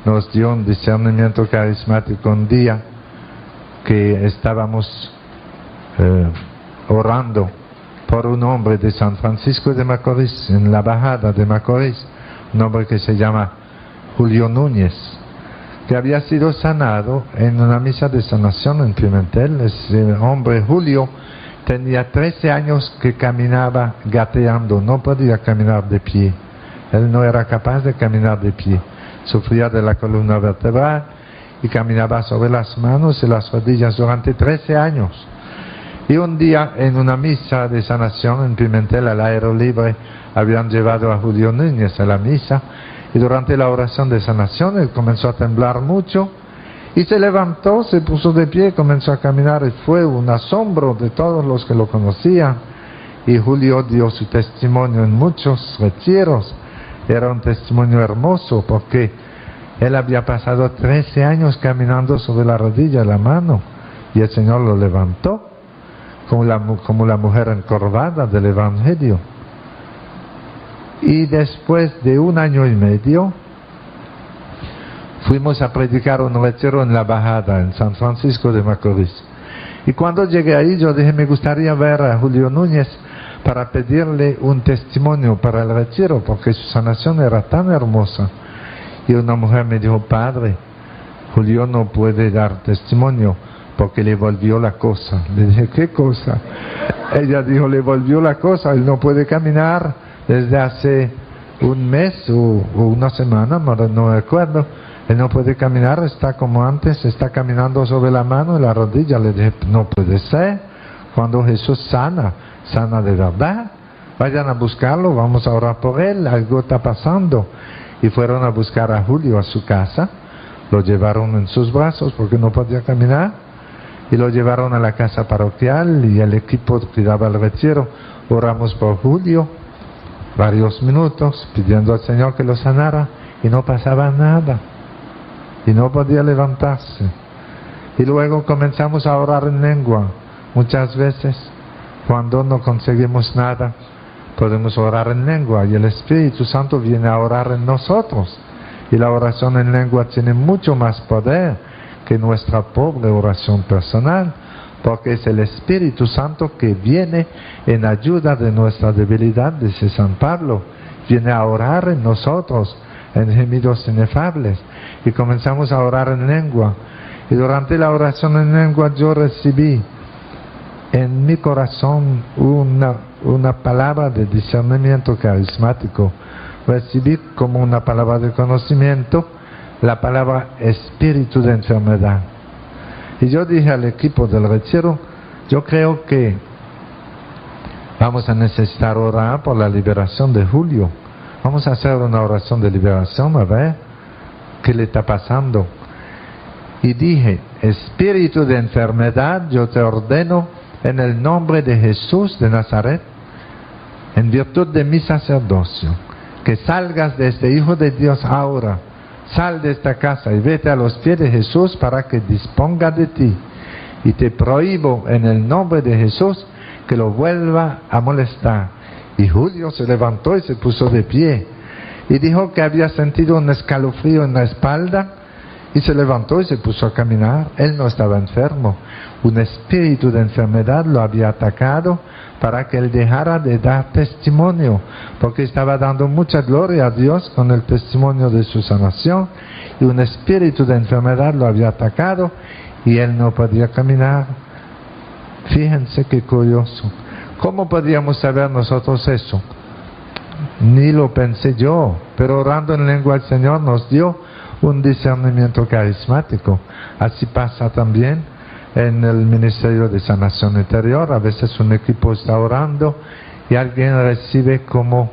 nos dio un discernimiento carismático un día que estábamos orando por un hombre de San Francisco de Macorís, en la bajada de Macorís, un hombre que se llama Julio Núñez, que había sido sanado en una misa de sanación en Pimentel. Ese hombre, Julio, tenía 13 años que caminaba gateando, no podía caminar de pie. Él no era capaz de caminar de pie. Sufría de la columna vertebral y caminaba sobre las manos y las rodillas durante 13 años. Y un día, en una misa de sanación en Pimentel, al aire libre, habían llevado a Julio Núñez a la misa, y durante la oración de sanación él comenzó a temblar mucho y se levantó, se puso de pie, comenzó a caminar, y fue un asombro de todos los que lo conocían. Y Julio dio su testimonio en muchos retiros. Era un testimonio hermoso porque él había pasado 13 años caminando sobre la rodilla, la mano, y el Señor lo levantó como la mujer encorvada del Evangelio. Y después de 1 año y medio fuimos a predicar un retiro en la bajada en San Francisco de Macorís. Y cuando llegué ahí yo dije: me gustaría ver a Julio Núñez para pedirle un testimonio para el retiro, porque su sanación era tan hermosa. Y una mujer me dijo: padre, Julio no puede dar testimonio porque le volvió la cosa. Le dije: ¿qué cosa? Ella dijo: le volvió la cosa, él no puede caminar desde hace un mes o 1 semana, no me acuerdo. Él no puede caminar, está como antes, está caminando sobre la mano y la rodilla. Le dije: no puede ser. Cuando Jesús sana de verdad. Vayan a buscarlo, vamos a orar por él, algo está pasando. Y fueron a buscar a Julio a su casa, lo llevaron en sus brazos porque no podía caminar, y lo llevaron a la casa parroquial, y el equipo que daba el retiro, oramos por Julio varios minutos pidiendo al Señor que lo sanara, y no pasaba nada, y no podía levantarse. Y luego comenzamos a orar en lengua. Muchas veces cuando no conseguimos nada podemos orar en lengua, y el Espíritu Santo viene a orar en nosotros, y la oración en lengua tiene mucho más poder que nuestra pobre oración personal, porque es el Espíritu Santo que viene en ayuda de nuestra debilidad, dice San Pablo, viene a orar en nosotros en gemidos inefables. Y comenzamos a orar en lengua, y durante la oración en lengua yo recibí en mi corazón una palabra de discernimiento carismático. Recibí como una palabra de conocimiento la palabra espíritu de enfermedad. Y yo dije al equipo del retiro: Yo creo que vamos a necesitar orar por la liberación de Julio. Vamos a hacer una oración de liberación, a ver qué le está pasando. Y dije, espíritu de enfermedad, yo te ordeno en el nombre de Jesús de Nazaret, en virtud de mi sacerdocio, que salgas de este Hijo de Dios ahora. Sal de esta casa y vete a los pies de Jesús para que disponga de ti. Y te prohíbo en el nombre de Jesús que lo vuelva a molestar. Y Julio se levantó y se puso de pie. Y dijo que había sentido un escalofrío en la espalda. Y se levantó y se puso a caminar. Él no estaba enfermo. Un espíritu de enfermedad lo había atacado para que él dejara de dar testimonio, porque estaba dando mucha gloria a Dios con el testimonio de su sanación, y un espíritu de enfermedad lo había atacado y él no podía caminar. Fíjense qué curioso. ¿Cómo podíamos saber nosotros eso? Ni lo pensé yo, pero orando en lengua el Señor nos dio un discernimiento carismático. Así pasa también en el Ministerio de Sanación Interior. A veces un equipo está orando y alguien recibe como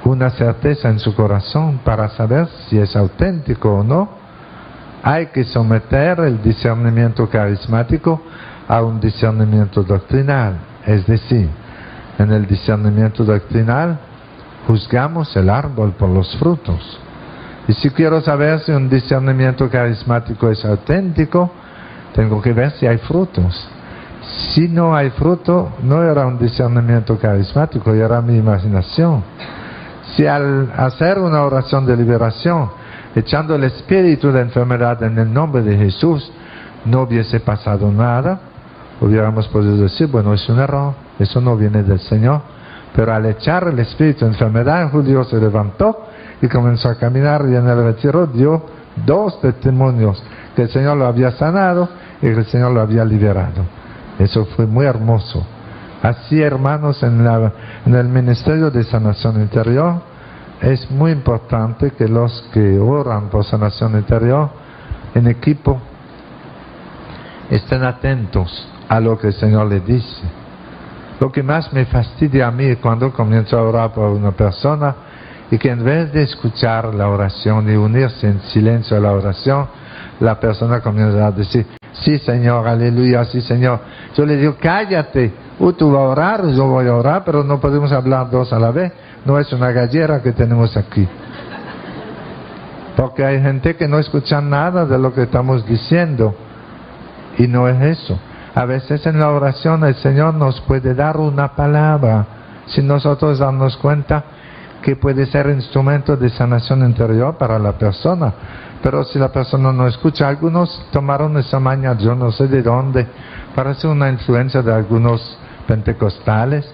una certeza en su corazón para saber si es auténtico o no. Hay que someter el discernimiento carismático a un discernimiento doctrinal. Es decir, en el discernimiento doctrinal juzgamos el árbol por los frutos. Y si quiero saber si un discernimiento carismático es auténtico, tengo que ver si hay frutos. Si no hay fruto, no era un discernimiento carismático, era mi imaginación. Si al hacer una oración de liberación, echando el espíritu de enfermedad en el nombre de Jesús, no hubiese pasado nada, hubiéramos podido decir, bueno, es un error, eso no viene del Señor. Pero al echar el espíritu de enfermedad, Julio se levantó y comenzó a caminar, y en el retiro dio 2 testimonios, que el Señor lo había sanado y que el Señor lo había liberado. Eso fue muy hermoso. Así, hermanos, en el Ministerio de Sanación Interior es muy importante que los que oran por sanación interior en equipo estén atentos a lo que el Señor les dice. Lo que más me fastidia a mí cuando comienzo a orar por una persona y que en vez de escuchar la oración y unirse en silencio a la oración, la persona comienza a decir, sí Señor, aleluya, sí Señor. Yo le digo, cállate, tú vas a orar, yo voy a orar, pero no podemos hablar 2 a la vez. No es una gallera que tenemos aquí. Porque hay gente que no escucha nada de lo que estamos diciendo. Y no es eso. A veces en la oración el Señor nos puede dar una palabra, si nosotros damos cuenta que puede ser instrumento de sanación interior para la persona. Pero si la persona no escucha, algunos tomaron esa maña, yo no sé de dónde, parece una influencia de algunos pentecostales,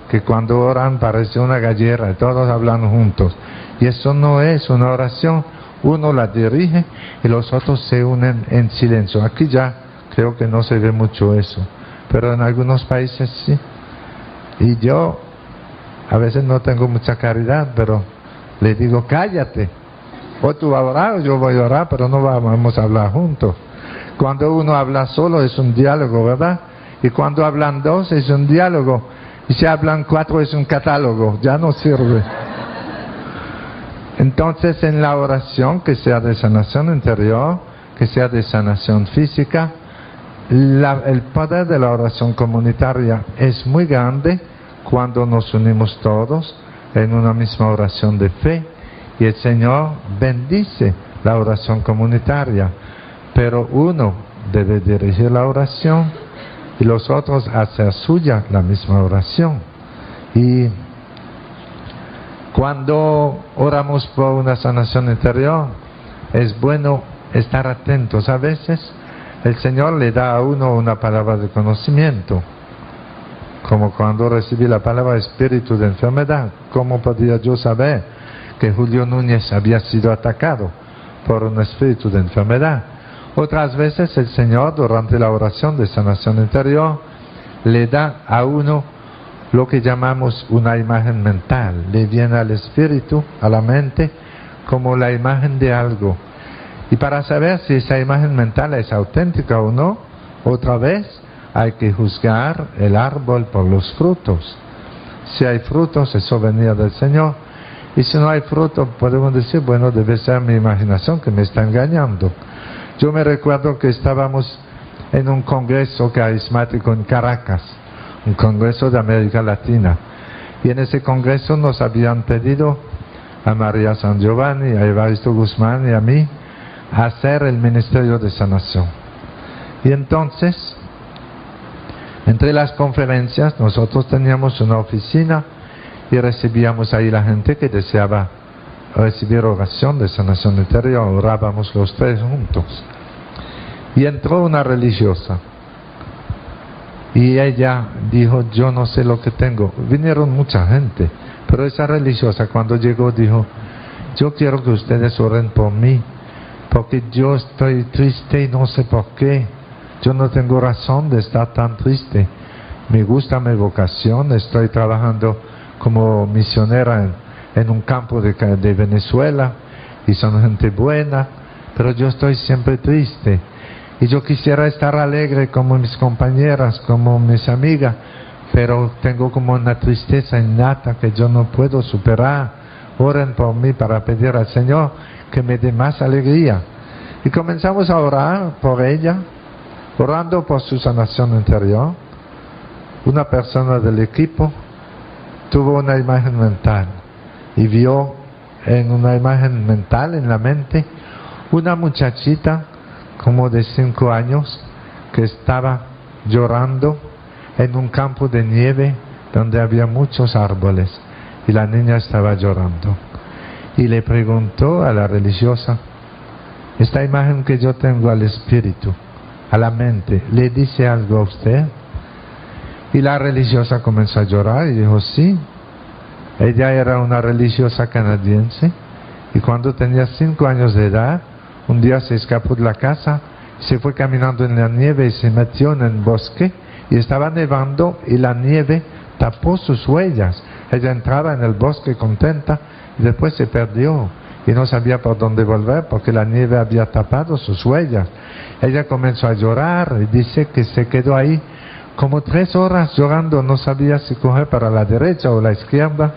que cuando oran parece una gallera y todos hablan juntos. Y eso no es una oración, uno la dirige y los otros se unen en silencio. Aquí ya creo que no se ve mucho eso, pero en algunos países sí. Y yo a veces no tengo mucha caridad, pero le digo, cállate, o tú vas a orar o yo voy a orar, pero no vamos a hablar juntos. Cuando uno habla solo es un diálogo, ¿verdad? Y cuando hablan 2 es un diálogo, y si hablan 4 es un catálogo, ya no sirve. Entonces en la oración, que sea de sanación interior, que sea de sanación física, el poder de la oración comunitaria es muy grande cuando nos unimos todos en una misma oración de fe, y el Señor bendice la oración comunitaria, pero uno debe dirigir la oración y los otros hacer suya la misma oración. Y cuando oramos por una sanación interior es bueno estar atentos. A veces el Señor le da a uno una palabra de conocimiento, como cuando recibí la palabra espíritu de enfermedad. ¿Cómo podía yo saber que Julio Núñez había sido atacado por un espíritu de enfermedad? Otras veces el Señor, durante la oración de sanación interior, le da a uno lo que llamamos una imagen mental. Le viene al espíritu, a la mente, como la imagen de algo. Y para saber si esa imagen mental es auténtica o no, otra vez hay que juzgar el árbol por los frutos. Si hay frutos, eso venía del Señor. Y si no hay fruto, podemos decir, bueno, debe ser mi imaginación que me está engañando. Yo me recuerdo que estábamos en un congreso carismático en Caracas, un congreso de América Latina. Y en ese congreso nos habían pedido a María San Giovanni, a Evaristo Guzmán y a mí hacer el ministerio de sanación. Y entonces, entre las conferencias, nosotros teníamos una oficina y recibíamos ahí la gente que deseaba recibir oración de sanación interior. Orábamos los tres juntos. Y entró una religiosa. Y ella dijo, yo no sé lo que tengo. Vinieron mucha gente, pero esa religiosa cuando llegó dijo, yo quiero que ustedes oren por mí, porque yo estoy triste y no sé por qué. Yo no tengo razón de estar tan triste. Me gusta mi vocación, estoy trabajando como misionera en un campo de Venezuela, y son gente buena, pero yo estoy siempre triste. Y yo quisiera estar alegre como mis compañeras, como mis amigas, pero tengo como una tristeza innata que yo no puedo superar. Oren por mí para pedir al Señor que me dé más alegría. Y comenzamos a orar por ella, orando por su sanación interior. Una persona del equipo tuvo una imagen mental y vio en una imagen mental, en la mente, una muchachita como de 5 años que estaba llorando en un campo de nieve donde había muchos árboles, y la niña estaba llorando. Y le preguntó a la religiosa, esta imagen que yo tengo al espíritu, a la mente, ¿le dice algo a usted? Y la religiosa comenzó a llorar y dijo, sí. Ella era una religiosa canadiense, y cuando tenía 5 años de edad, un día se escapó de la casa, se fue caminando en la nieve y se metió en el bosque, y estaba nevando y la nieve tapó sus huellas. Ella entraba en el bosque contenta y después se perdió y no sabía por dónde volver porque la nieve había tapado sus huellas. Ella comenzó a llorar y dice que se quedó ahí como 3 horas llorando, no sabía si coger para la derecha o la izquierda.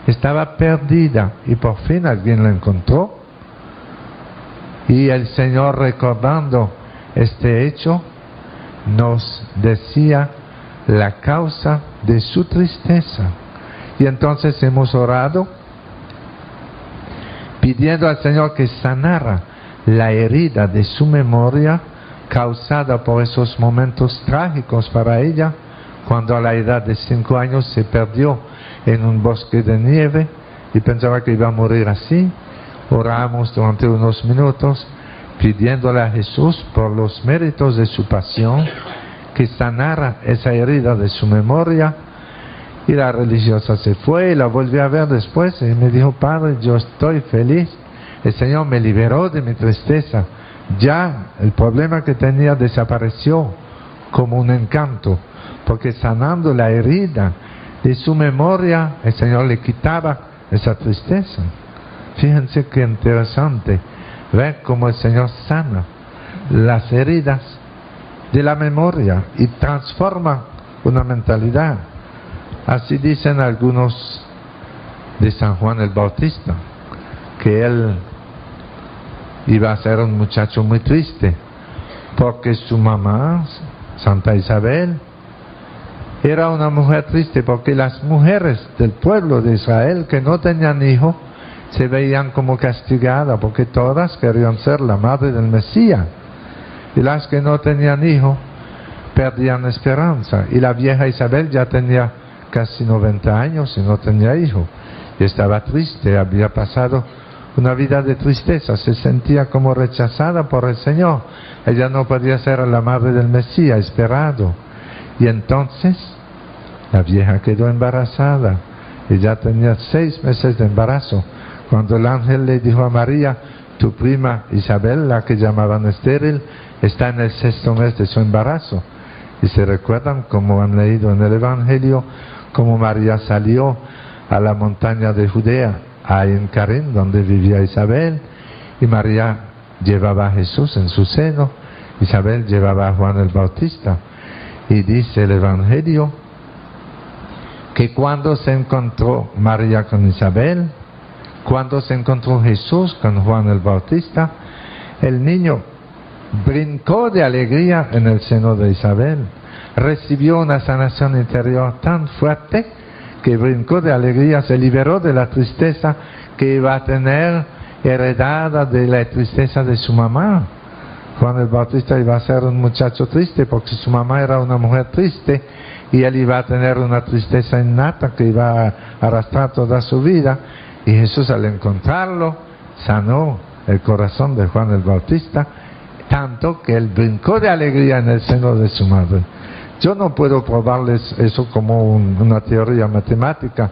Estaba perdida y por fin alguien la encontró. Y el Señor, recordando este hecho, nos decía la causa de su tristeza. Y entonces hemos orado pidiendo al Señor que sanara la herida de su memoria causada por esos momentos trágicos para ella, cuando a la edad de 5 años se perdió en un bosque de nieve y pensaba que iba a morir así. Oramos durante unos minutos pidiéndole a Jesús por los méritos de su pasión que sanara esa herida de su memoria. Y la religiosa se fue y la volví a ver después y me dijo, Padre, yo estoy feliz, el Señor me liberó de mi tristeza, ya el problema que tenía desapareció como un encanto, porque sanando la herida de su memoria, el Señor le quitaba esa tristeza. Fíjense qué interesante ver cómo el Señor sana las heridas de la memoria y transforma una mentalidad. Así dicen algunos de San Juan el Bautista, que él iba a ser un muchacho muy triste, porque su mamá, Santa Isabel, era una mujer triste, porque las mujeres del pueblo de Israel que no tenían hijo, se veían como castigadas, porque todas querían ser la madre del Mesías, y las que no tenían hijo, perdían esperanza. Y la vieja Isabel ya tenía casi 90 años y no tenía hijo, y estaba triste, había pasado una vida de tristeza, se sentía como rechazada por el Señor. Ella no podía ser la madre del Mesías esperado. Y entonces la vieja quedó embarazada y ya tenía 6 meses de embarazo, cuando el ángel le dijo a María, tu prima Isabel, la que llamaban estéril, está en el 6º mes de su embarazo. Y se recuerdan, como han leído en el Evangelio, como María salió a la montaña de Judea, ahí en Carín, donde vivía Isabel, y María llevaba a Jesús en su seno, Isabel llevaba a Juan el Bautista, Y dice el Evangelio que cuando se encontró María con Isabel, cuando se encontró Jesús con Juan el Bautista, el niño brincó de alegría en el seno de Isabel. Recibió una sanación interior tan fuerte que brincó de alegría, se liberó de la tristeza que iba a tener heredada de la tristeza de su mamá. Juan el Bautista iba a ser un muchacho triste porque su mamá era una mujer triste y él iba a tener una tristeza innata que iba a arrastrar toda su vida. Y Jesús, al encontrarlo, sanó el corazón de Juan el Bautista, tanto que él brincó de alegría en el seno de su madre. Yo no puedo probarles eso como una teoría matemática,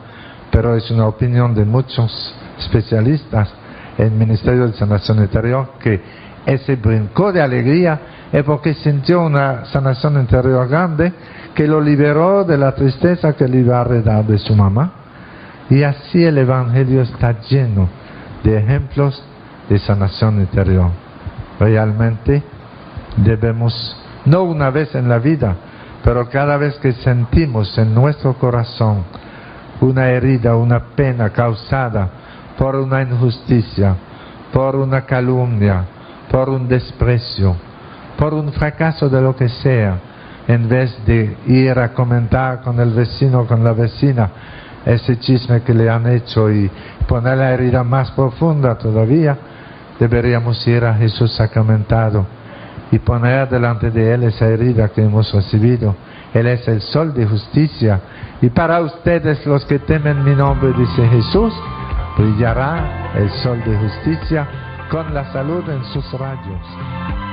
pero es una opinión de muchos especialistas en el Ministerio de Sanación Interior, que ese brincó de alegría es porque sintió una sanación interior grande que lo liberó de la tristeza que le iba a heredar de su mamá. Y así el Evangelio está lleno de ejemplos de sanación interior. Realmente debemos, no una vez en la vida, pero cada vez que sentimos en nuestro corazón una herida, una pena causada por una injusticia, por una calumnia, por un desprecio, por un fracaso de lo que sea, en vez de ir a comentar con el vecino, con la vecina, ese chisme que le han hecho y poner la herida más profunda todavía, deberíamos ir a Jesús sacramentado y poner delante de Él esa herida que hemos recibido. Él es el sol de justicia, y para ustedes los que temen mi nombre, dice Jesús, brillará el sol de justicia con la salud en sus rayos.